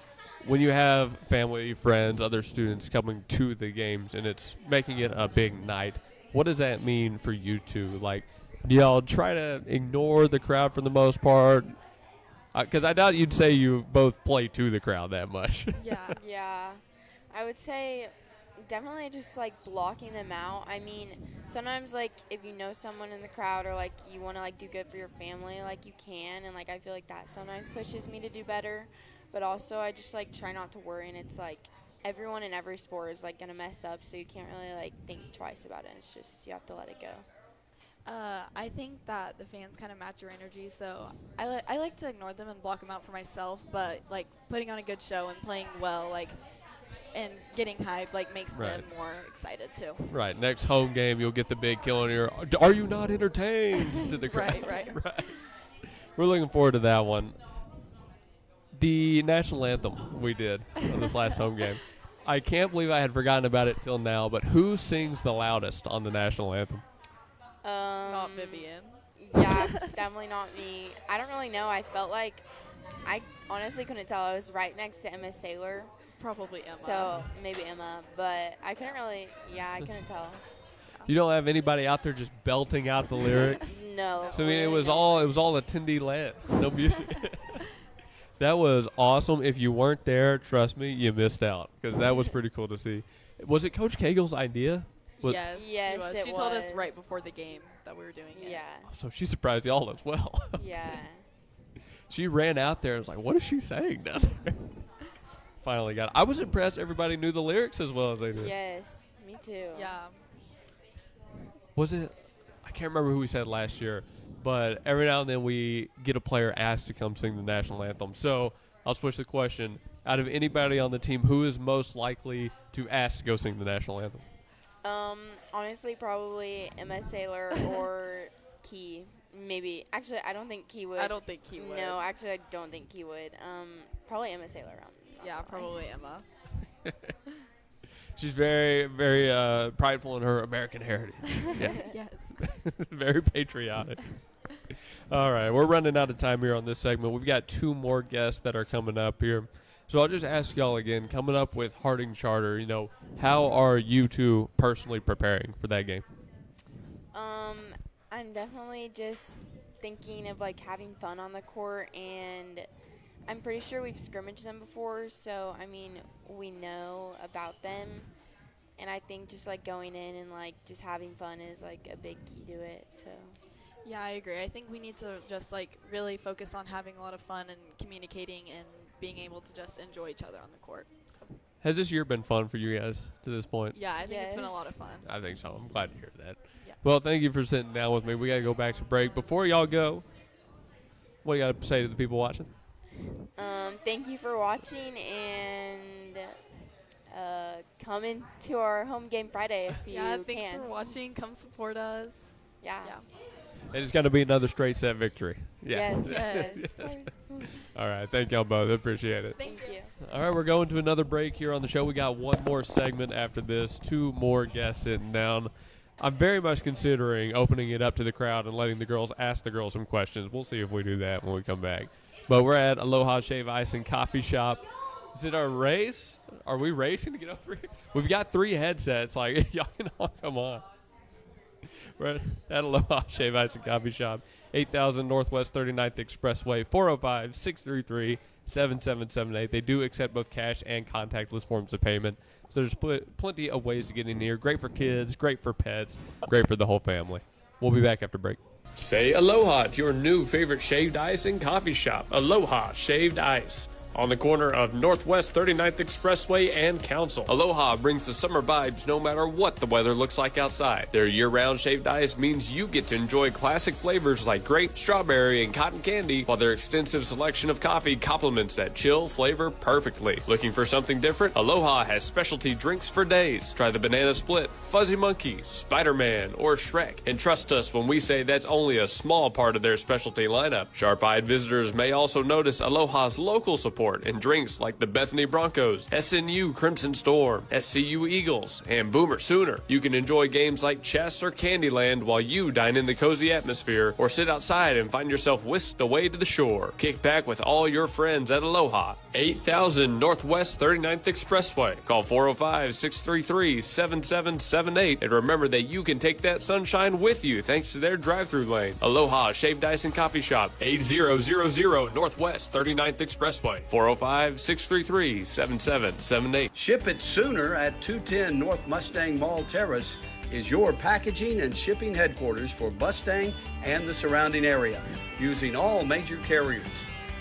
When you have family, friends, other students coming to the games, and it's making it a big night, what does that mean for you two? Like, do y'all try to ignore the crowd for the most part? Because I doubt you'd say you both play to the crowd that much. Yeah. yeah, I would say definitely just like blocking them out. I mean, sometimes like if you know someone in the crowd or like you want to like do good for your family, like you can, and like I feel like that sometimes pushes me to do better. But also I just like try not to worry, and it's like everyone in every sport is like gonna mess up, so you can't really like think twice about it. It's just you have to let it go. I think that the fans kind of match your energy, so I like to ignore them and block them out for myself, but like putting on a good show and playing well, like, and getting hype, like, makes them more excited too. Right. Next home game, you'll get the big kill in your, are you not entertained to the crowd? Right. We're looking forward to that one. The national anthem we did on this last home game. I can't believe I had forgotten about it till now, but who sings the loudest on the national anthem? Not Vivian. Yeah, definitely not me. I don't really know. I felt like I honestly couldn't tell. I was right next to Emma Saylor. Probably Emma. So maybe Emma, but I couldn't really. Yeah, I couldn't tell. You don't have anybody out there just belting out the lyrics? No. So I mean, it was all attendee led. No music. That was awesome. If you weren't there, trust me, you missed out because that was pretty cool to see. Was it Coach Cagle's idea? Yes, Yes, she told us right before the game that we were doing it. Yeah. So she surprised y'all as well. Yeah. She ran out there and was like, what is she saying down there? Finally got it. I was impressed everybody knew the lyrics as well as they did. Yes, me too. Yeah. Was it? I can't remember who we said last year, but every now and then we get a player asked to come sing the national anthem. So I'll switch the question. Out of anybody on the team, who is most likely to ask to go sing the national anthem? Honestly, probably Emma Saylor or Key. Maybe. Actually, I don't think Key would. I don't think he would. No, actually, I don't think Key would. Probably Emma Saylor. Yeah, probably Emma. She's very, very prideful in her American heritage. Yeah. Yes. Very patriotic. All right, we're running out of time here on this segment. We've got two more guests that are coming up here. So I'll just ask y'all again, coming up with Harding Charter, how are you two personally preparing for that game? I'm definitely just thinking of like having fun on the court, and I'm pretty sure we've scrimmaged them before, so I mean we know about them, and I think just like going in and like just having fun is like a big key to it. So Yeah, I agree. I think we need to just like really focus on having a lot of fun and communicating and being able to just enjoy each other on the court. So. Has this year been fun for you guys to this point? Yeah, I think it's been a lot of fun. I think so. I'm glad to hear that. Yeah. Well, thank you for sitting down with me. We got to go back to break. Before y'all go, what do you got to say to the people watching? thank you for watching, and come into our home game Friday if you Yeah, can. thanks for watching. Come support us. Yeah. And it's going to be another straight set victory. Yeah. Yes. All right. Thank y'all both. Appreciate it. Thank you. All right. We're going to another break here on the show. We got one more segment after this, 2 more guests sitting down. I'm very much considering opening it up to the crowd and letting the girls ask the girls some questions. We'll see if we do that when we come back. But we're at Aloha Shave Ice and Coffee Shop. Is it our race? Are we racing to get over here? We've got 3 headsets. Like, y'all can all come on. We're at Aloha Shave Ice and Coffee Shop, 8000 Northwest 39th Expressway, 405-633-7778. They do accept both cash and contactless forms of payment. So there's plenty of ways to get in here. Great for kids, great for pets, great for the whole family. We'll be back after break. Say aloha to your new favorite shaved ice and coffee shop, Aloha Shaved Ice. On the corner of Northwest 39th Expressway and Council. Aloha brings the summer vibes no matter what the weather looks like outside. Their year-round shaved ice means you get to enjoy classic flavors like grape, strawberry, and cotton candy, while their extensive selection of coffee complements that chill flavor perfectly. Looking for something different? Aloha has specialty drinks for days. Try the Banana Split, Fuzzy Monkey, Spider-Man, or Shrek. And trust us when we say that's only a small part of their specialty lineup. Sharp-eyed visitors may also notice Aloha's local support and drinks like the Bethany Broncos, SNU Crimson Storm, SCU Eagles, and Boomer Sooner. You can enjoy games like chess or Candyland while you dine in the cozy atmosphere, or sit outside and find yourself whisked away to the shore. Kick back with all your friends at Aloha, 8000 Northwest 39th Expressway. Call 405-633-7778, and remember that you can take that sunshine with you thanks to their drive-through lane. Aloha Shaved Ice and Coffee Shop, 8000 Northwest 39th Expressway. 405-633-7778. Ship It Sooner at 210 North Mustang Mall Terrace is your packaging and shipping headquarters for Mustang and the surrounding area, using all major carriers.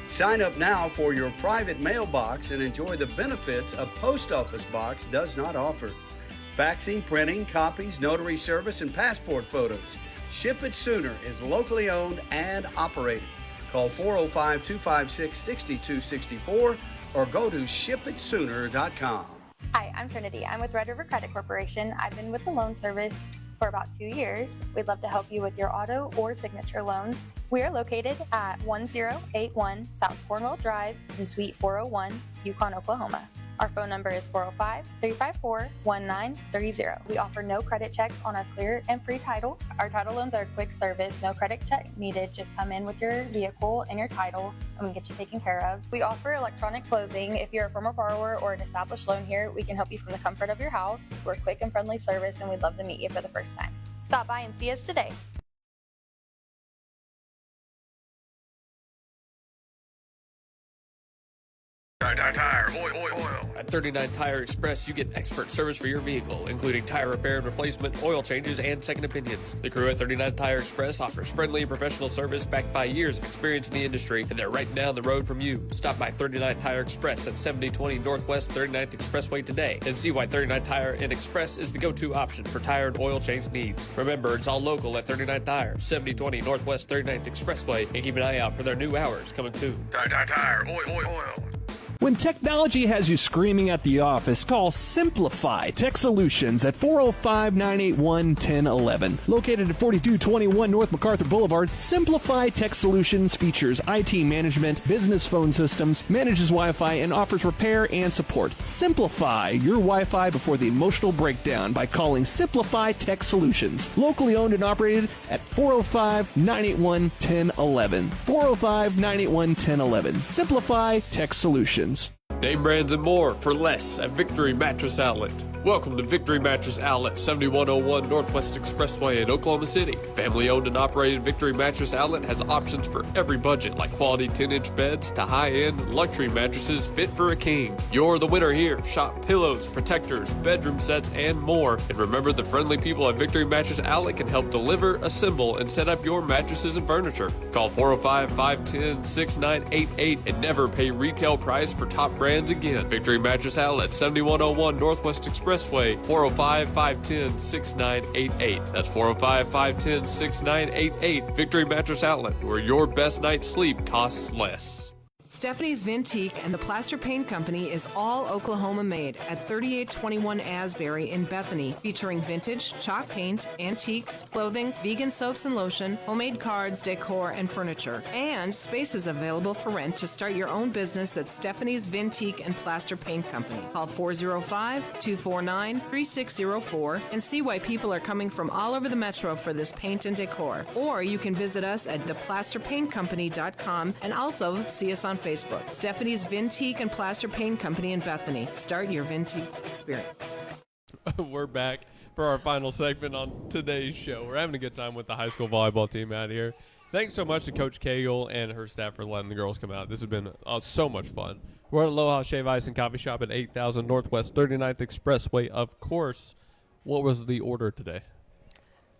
Sign up now for your private mailbox and enjoy the benefits a post office box does not offer. Faxing, printing, copies, notary service, and passport photos. Ship It Sooner is locally owned and operated. Call 405-256-6264 or go to shipitsooner.com. Hi, I'm Trinity. I'm with Red River Credit Corporation. I've been with the loan service for about 2 years. We'd love to help you with your auto or signature loans. We are located at 1081 South Cornwall Drive in Suite 401, Yukon, Oklahoma. Our phone number is 405-354-1930. We offer no credit checks on our clear and free title. Our title loans are a quick service, no credit check needed. Just come in with your vehicle and your title and we get you taken care of. We offer electronic closing. If you're a former borrower or an established loan here, we can help you from the comfort of your house. We're a quick and friendly service and we'd love to meet you for the first time. Stop by and see us today. Tire, oil. At 39 Tire Express, you get expert service for your vehicle, including tire repair and replacement, oil changes, and second opinions. The crew at 39 Tire Express offers friendly and professional service backed by years of experience in the industry, and they're right down the road from you. Stop by 39 Tire Express at 7020 Northwest 39th Expressway today and see why 39 Tire and Express is the go-to option for tire and oil change needs. Remember, it's all local at 39 Tire, 7020 Northwest 39th Expressway, and keep an eye out for their new hours coming soon. Tire, oil. When technology has you screaming at the office, call Simplify Tech Solutions at 405-981-1011. Located at 4221 North MacArthur Boulevard, Simplify Tech Solutions features IT management, business phone systems, manages Wi-Fi, and offers repair and support. Simplify your Wi-Fi before the emotional breakdown by calling Simplify Tech Solutions. Locally owned and operated at 405-981-1011. 405-981-1011. Simplify Tech Solutions. Name brands and more for less at Victory Mattress Outlet. Welcome to Victory Mattress Outlet, 7101 Northwest Expressway in Oklahoma City. Family-owned and operated Victory Mattress Outlet has options for every budget, like quality 10-inch beds to high-end luxury mattresses fit for a king. You're the winner here. Shop pillows, protectors, bedroom sets, and more. And remember, the friendly people at Victory Mattress Outlet can help deliver, assemble, and set up your mattresses and furniture. Call 405-510-6988 and never pay retail price for top brands again. Victory Mattress Outlet, 7101 Northwest Expressway, 405-510-6988. That's 405-510-6988. Victory Mattress Outlet, where your best night's sleep costs less. Stephanie's Vintique and the Plaster Paint Company is all Oklahoma made at 3821 Asbury in Bethany, featuring vintage, chalk paint, antiques, clothing, vegan soaps and lotion, homemade cards, decor, and furniture. And space is available for rent to start your own business at Stephanie's Vintique and Plaster Paint Company. Call 405-249-3604 and see why people are coming from all over the metro for this paint and decor. Or you can visit us at theplasterpaintcompany.com and also see us on Facebook. Stephanie's Vintique and Plaster Paint Company in Bethany. Start your Vintique experience. We're back for our final segment on today's show. We're having a good time with the high school volleyball team out here. Thanks so much to Coach Cagle and her staff for letting the girls come out. This has been so much fun. We're at Aloha Shave Ice and Coffee Shop at 8000 Northwest 39th Expressway. Of course, what was the order today?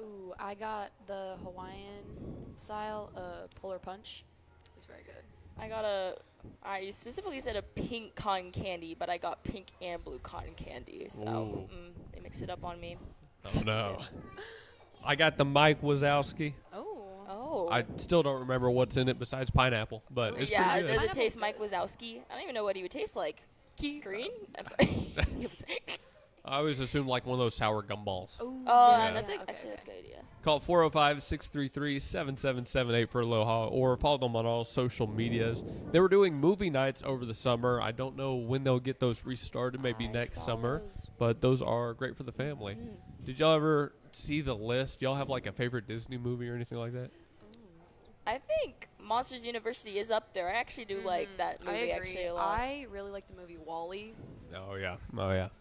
Ooh, I got the Hawaiian style polar punch. It was very good. I specifically said a pink cotton candy, but I got pink and blue cotton candy. So they mixed it up on me. Oh, no. I got the Mike Wazowski. Oh. I still don't remember what's in it besides pineapple, but it's pretty good. Does it taste Mike Wazowski? I don't even know what he would taste like. Green? I'm sorry. I always assumed like one of those sour gumballs. That's a good idea. Call 405-633-7778 for Aloha or follow them on all social medias. They were doing movie nights over the summer. I don't know when they'll get those restarted, maybe next summer, but those are great for the family. Did y'all ever see the list? Y'all have like a favorite Disney movie or anything like that? I think Monsters University is up there. I actually do like that movie actually a lot. I really like the movie WALL-E. Oh, yeah.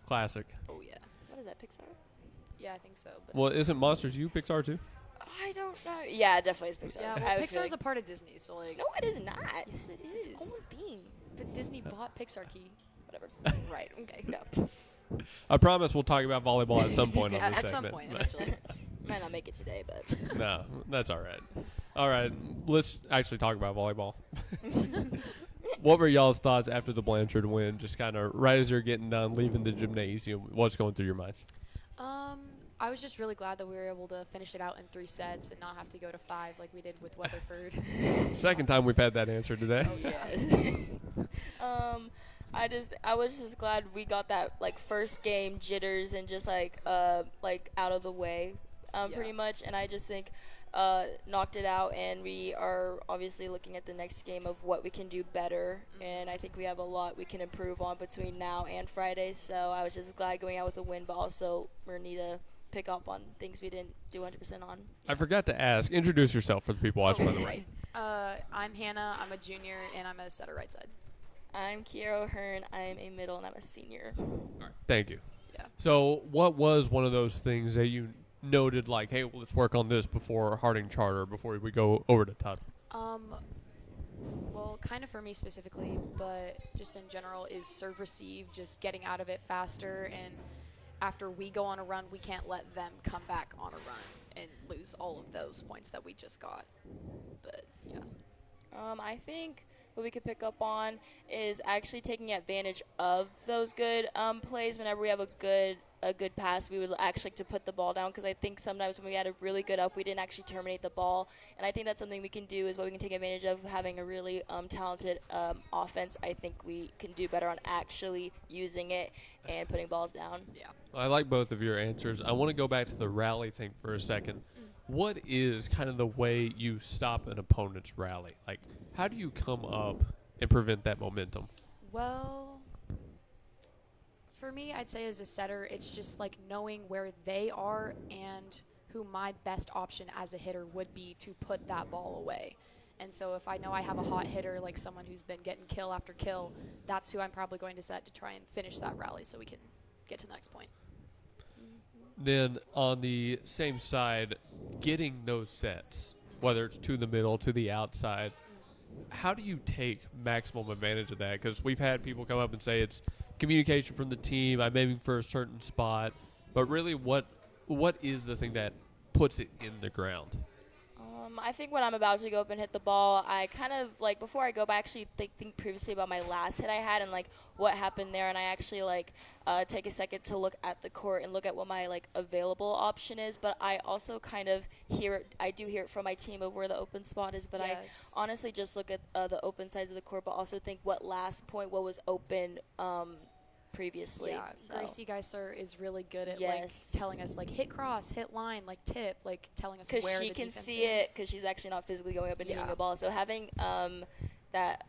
Classic. Oh, yeah. What is that, Pixar? Yeah, I think so. But Well, isn't Monsters U Pixar too? I don't know. Yeah, it definitely is Pixar. yeah, well, Pixar's a part of Disney, so like. No, it is not. Yes, it is. It's its own thing. But Disney bought Pixar Key. Whatever. Right. Okay. No. I promise we'll talk about volleyball at some point on this At some segment. point, eventually. Might not make it today, but. No, that's all right. All right, let's actually talk about volleyball. What were y'all's thoughts after the Blanchard win? Just kind of right as you're getting done, leaving the gymnasium, what's going through your mind? I was just really glad that we were able to finish it out in 3 sets and not have to go to 5 like we did with Weatherford. Second time we've had that answer today. Oh, yeah. I was just glad we got that like first game jitters and just like out of the way, pretty much. And I just think knocked it out, and we are obviously looking at the next game of what we can do better. And I think we have a lot we can improve on between now and Friday. So I was just glad going out with a win, but also we need to pick up on things we didn't do 100% on. I forgot to ask. Introduce yourself for the people watching, by the way. I'm Hannah. I'm a junior, and I'm a setter right side. I'm Kiera O'Hearn. I'm a middle, and I'm a senior. All right. Thank you. Yeah. So what was one of those things that you noted, like, hey, well, let's work on this before Harding Charter, before we go over to Todd? Well, kind of for me specifically, but just in general, is serve receive, just getting out of it faster, and after we go on a run, we can't let them come back on a run and lose all of those points that we just got. But, yeah. I think what we could pick up on is actually taking advantage of those good plays. Whenever we have a good pass, we would actually like to put the ball down, because I think sometimes when we had a really good up, we didn't actually terminate the ball. And I think that's something we can do, is what we can take advantage of, having a really talented offense. I think we can do better on actually using it and putting balls down. Yeah. I like both of your answers. I want to go back to the rally thing for a second. What is kind of the way you stop an opponent's rally? Like, how do you come up and prevent that momentum? Well, for me, I'd say as a setter, it's just like knowing where they are and who my best option as a hitter would be to put that ball away. And so if I know I have a hot hitter, like someone who's been getting kill after kill, that's who I'm probably going to set to try and finish that rally so we can get to the next point. Then on the same side, getting those sets, whether it's to the middle, to the outside, how do you take maximum advantage of that? Because we've had people come up and say it's communication from the team, I'm aiming for a certain spot, but really what is the thing that puts it in the ground? I think when I'm about to go up and hit the ball, I kind of, like, before I go, I actually think previously about my last hit I had and, like, what happened there. And I actually, like, take a second to look at the court and look at what my, like, available option is. But I also kind of I do hear it from my team of where the open spot is. But Yes. I honestly just look at the open sides of the court, but also think what was open previously. Yeah, So. Gracie Geisler is really good at Yes. like telling us like hit cross, hit line, like tip, like telling us where Because she the can defense see is. it because she's actually not physically going up and hitting Yeah. the ball. So having that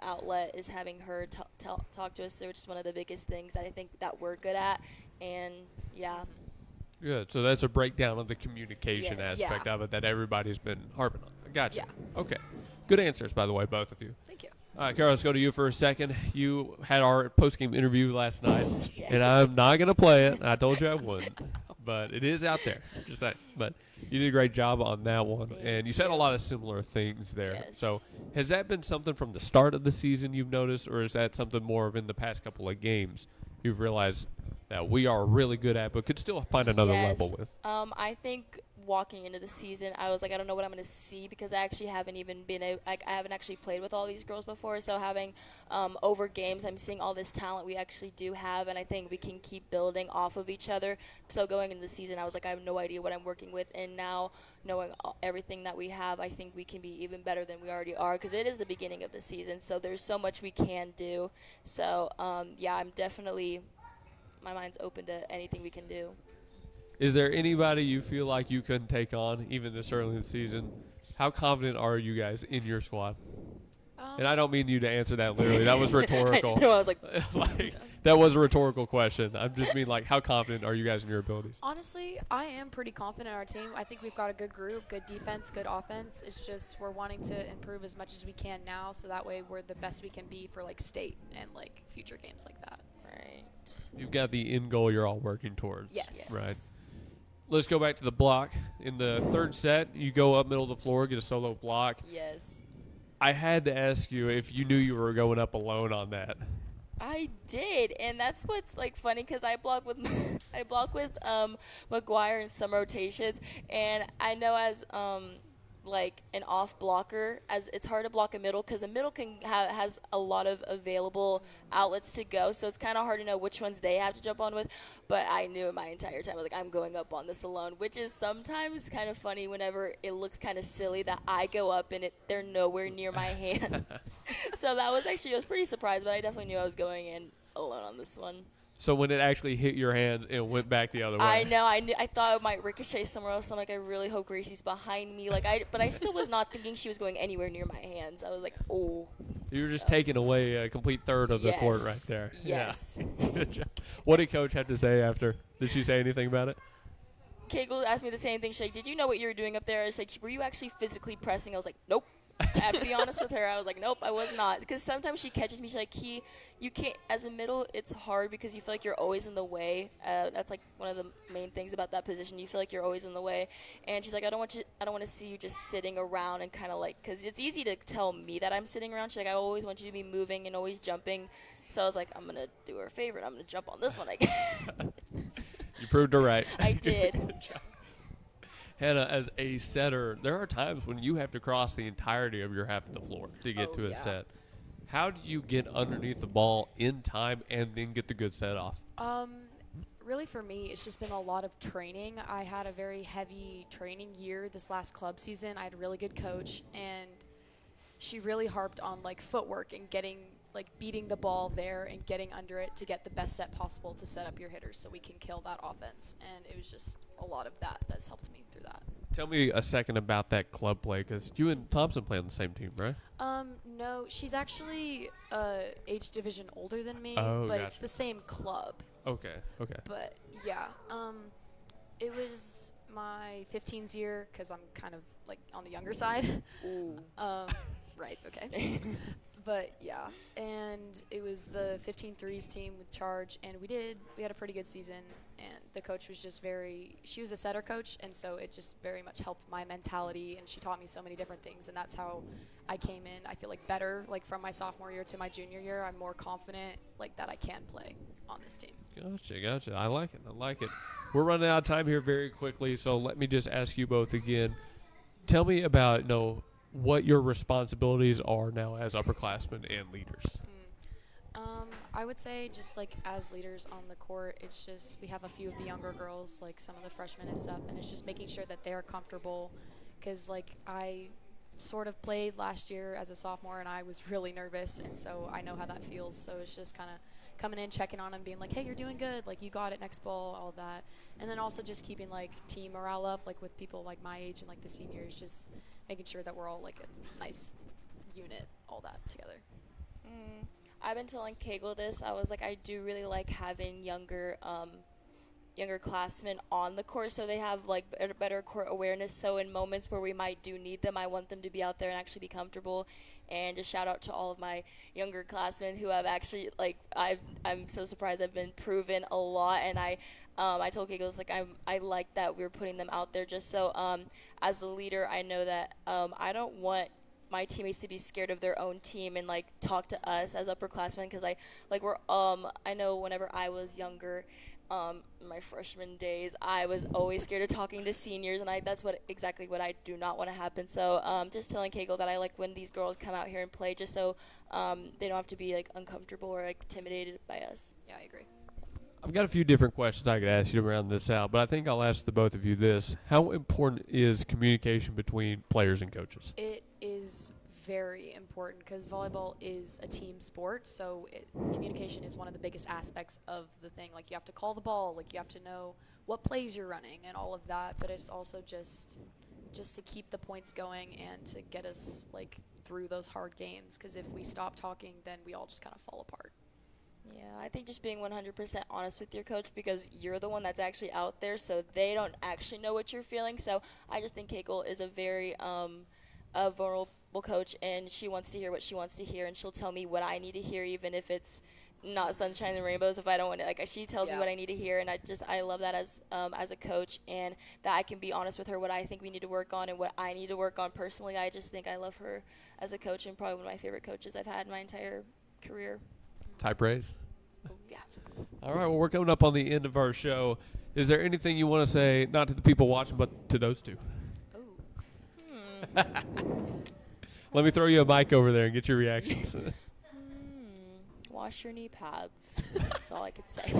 outlet is having her talk to us through, which is one of the biggest things that I think that we're good at. And yeah. Good. So that's a breakdown of the communication Yes. aspect of it that everybody's been harping on. Gotcha. Yeah. Okay. Good answers, by the way, both of you. Thank you. All right, Carol, let's go to you for a second. You had our post-game interview last night, and I'm not going to play it. I told you I wouldn't, but it is out there. Just saying. But you did a great job on that one, and you said a lot of similar things there. Yes. So has that been something from the start of the season you've noticed, or is that something more of in the past couple of games you've realized that we are really good at but could still find another level with? I think walking into the season, I was like, I don't know what I'm going to see because I actually haven't even I haven't actually played with all these girls before. So having over games, I'm seeing all this talent we actually do have, and I think we can keep building off of each other. So going into the season, I was like, I have no idea what I'm working with, and now knowing everything that we have, I think we can be even better than we already are because it is the beginning of the season. So there's so much we can do. So yeah, I'm definitely, my mind's open to anything we can do. Is there anybody you feel like you couldn't take on, even this early in the season? How confident are you guys in your squad? And I don't mean you to answer that literally. That was rhetorical. I was like, that was a rhetorical question. I just mean, like, how confident are you guys in your abilities? Honestly, I am pretty confident in our team. I think we've got a good group, good defense, good offense. It's just we're wanting to improve as much as we can now, so that way we're the best we can be for, like, state and, like, future games like that. Right. You've got the end goal you're all working towards. Yes. Right. Let's go back to the block. In the third set, you go up middle of the floor, get a solo block. Yes. I had to ask you if you knew you were going up alone on that. I did, and that's what's like funny because I block with McGuire in some rotations, and I know as like an off blocker, as it's hard to block a middle because a middle has a lot of available outlets to go, so it's kind of hard to know which ones they have to jump on with. But I knew it my entire time. I was like, I'm going up on this alone, which is sometimes kind of funny whenever it looks kind of silly that I go up and they're nowhere near my hands. So that was actually, I was pretty surprised, but I definitely knew I was going in alone on this one. So when it actually hit your hands, it went back the other way. I know. I thought it might ricochet somewhere else. I'm like, I really hope Gracie's behind me. But I still was not thinking she was going anywhere near my hands. I was like, oh. You were just taking away a complete third of the court right there. Yes. Yeah. Good job. What did Coach have to say after? Did she say anything about it? Kegel asked me the same thing. She's like, did you know what you were doing up there? I was like, were you actually physically pressing? I was like, nope. I have to be honest with her. I was like, nope, I was not. Because sometimes she catches me. She's like, you can't, as a middle, it's hard because you feel like you're always in the way. That's like one of the main things about that position. You feel like you're always in the way. And she's like, I don't want to see you just sitting around and kind of like, because it's easy to tell me that I'm sitting around. She's like, I always want you to be moving and always jumping. So I was like, I'm going to do her a favor and I'm going to jump on this one, I guess. You proved her right. I did. Good job. Hannah, as a setter, there are times when you have to cross the entirety of your half of the floor to get to a set. How do you get underneath the ball in time and then get the good set off? Really for me, it's just been a lot of training. I had a very heavy training year this last club season. I had a really good coach, and she really harped on like footwork and beating the ball there and getting under it to get the best set possible to set up your hitters so we can kill that offense. And it was just a lot of that's helped me through that. Tell me a second about that club play, because you and Thompson play on the same team, right? No, she's actually age division older than me, but gotcha. It's the same club. Okay. But yeah, it was my 15's year because I'm kind of like on the younger side. Ooh. Right. Okay. But yeah, and it was the 15 threes team with charge, and we had a pretty good season, and the coach was just she was a setter coach, and so it just very much helped my mentality, and she taught me so many different things, and that's how I came in, I feel like, better, like from my sophomore year to my junior year. I'm more confident like that I can play on this team. Gotcha. I like it. We're running out of time here very quickly, so let me just ask you both again. Tell me about, what your responsibilities are now as upperclassmen and leaders. I would say just like as leaders on the court, it's just we have a few of the younger girls, like some of the freshmen and stuff, and it's just making sure that they're comfortable, because like I sort of played last year as a sophomore and I was really nervous, and so I know how that feels. So it's just kind of coming in, checking on them, being like, hey, you're doing good, like you got it, next ball, all of that. And then also just keeping like team morale up, like with people like my age and like the seniors, just making sure that we're all like a nice unit, all that together. I've been telling Kegel this. I was like, I do really like having younger classmen on the court, so they have like better court awareness. So in moments where we might do need them, I want them to be out there and actually be comfortable. And just shout out to all of my younger classmen who have actually, like, I'm so surprised I've been proven a lot. And I told Kegels, like, I like that we're putting them out there just so as a leader, I know that I don't want my teammates to be scared of their own team and like talk to us as upperclassmen, because I know whenever I was younger, my freshman days, I was always scared of talking to seniors, and that's exactly what I do not want to happen. So just telling Kegel that I like when these girls come out here and play, just so they don't have to be like uncomfortable or like intimidated by us. Yeah, I agree. I've got a few different questions I could ask you to round this out, but I think I'll ask the both of you this. How important is communication between players and coaches? It is very important because volleyball is a team sport, so communication is one of the biggest aspects of the thing. Like, you have to call the ball, like you have to know what plays you're running and all of that, but it's also just to keep the points going and to get us like through those hard games, because if we stop talking, then we all just kind of fall apart. Yeah, I think just being 100% honest with your coach, because you're the one that's actually out there, so they don't actually know what you're feeling. So I just think Kegel is a very vulnerable coach, and she wants to hear what she wants to hear, and she'll tell me what I need to hear, even if it's not sunshine and rainbows. If I don't want it, like, she tells me what I need to hear, and I love that as a coach, and that I can be honest with her what I think we need to work on and what I need to work on personally. I just think I love her as a coach, and probably one of my favorite coaches I've had in my entire career. Type praise. Yeah. All right, well, we're coming up on the end of our show. Is there anything you want to say, not to the people watching, but to those two? Let me throw you a mic over there and get your reactions. Wash your knee pads. That's all I could say.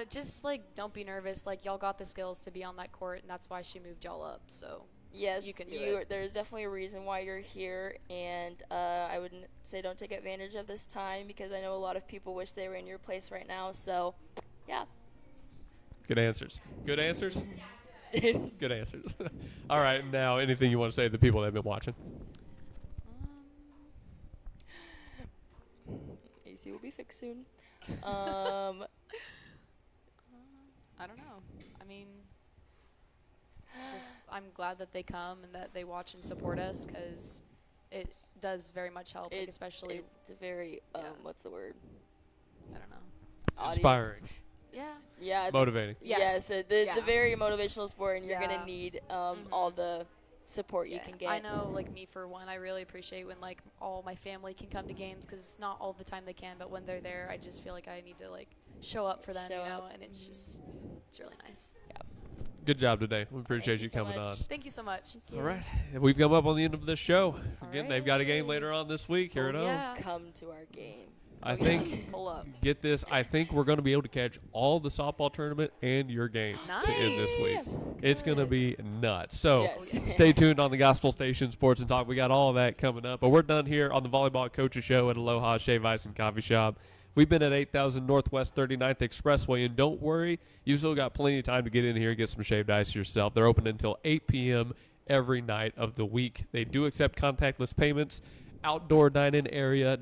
Just like, don't be nervous. Like, y'all got the skills to be on that court, and that's why she moved y'all up. So yes, you can do it. There's definitely a reason why you're here, and I would say don't take advantage of this time, because I know a lot of people wish they were in your place right now. So, yeah. Good answers. Good answers. Good answers. All right, now anything you want to say to the people that have been watching? AC will be fixed soon. I don't know. I mean, I'm glad that they come and that they watch and support us, because it does very much help, like, especially. It's a very, what's the word? I don't know. Inspiring. Yeah. Motivating. Yes. It's a very motivational sport, and you're going to need all the support you can get. I know, like, me for one, I really appreciate when like all my family can come to games, because not all the time they can, but when they're there, I just feel like I need to like show up for them, and it's really nice. Yeah. Good job today. We appreciate you so coming on. Thank you so much. All right. We've come up on the end of this show. Again, they've got a game later on this week here at home. Come to our game. I think, pull up. Get this, I think we're going to be able to catch all the softball tournament and your game to end this week. It's going to be nuts. So stay tuned on the Gospel Station Sports and Talk. We got all of that coming up. But we're done here on the Volleyball Coaches Show at Aloha Shave Ice and Coffee Shop. We've been at 8000 Northwest 39th Expressway. And don't worry, you've still got plenty of time to get in here and get some shaved ice yourself. They're open until 8 p.m. every night of the week. They do accept contactless payments. outdoor dine-in area,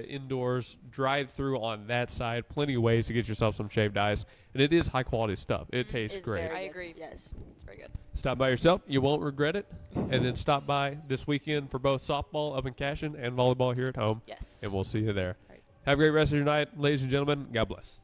indoors, drive-through on that side. Plenty of ways to get yourself some shaved ice. And it is high-quality stuff. It tastes great. I agree. Yes, it's very good. Stop by yourself. You won't regret it. And then stop by this weekend for both softball up in Cashin and volleyball here at home. Yes. And we'll see you there. Have a great rest of your night, ladies and gentlemen. God bless.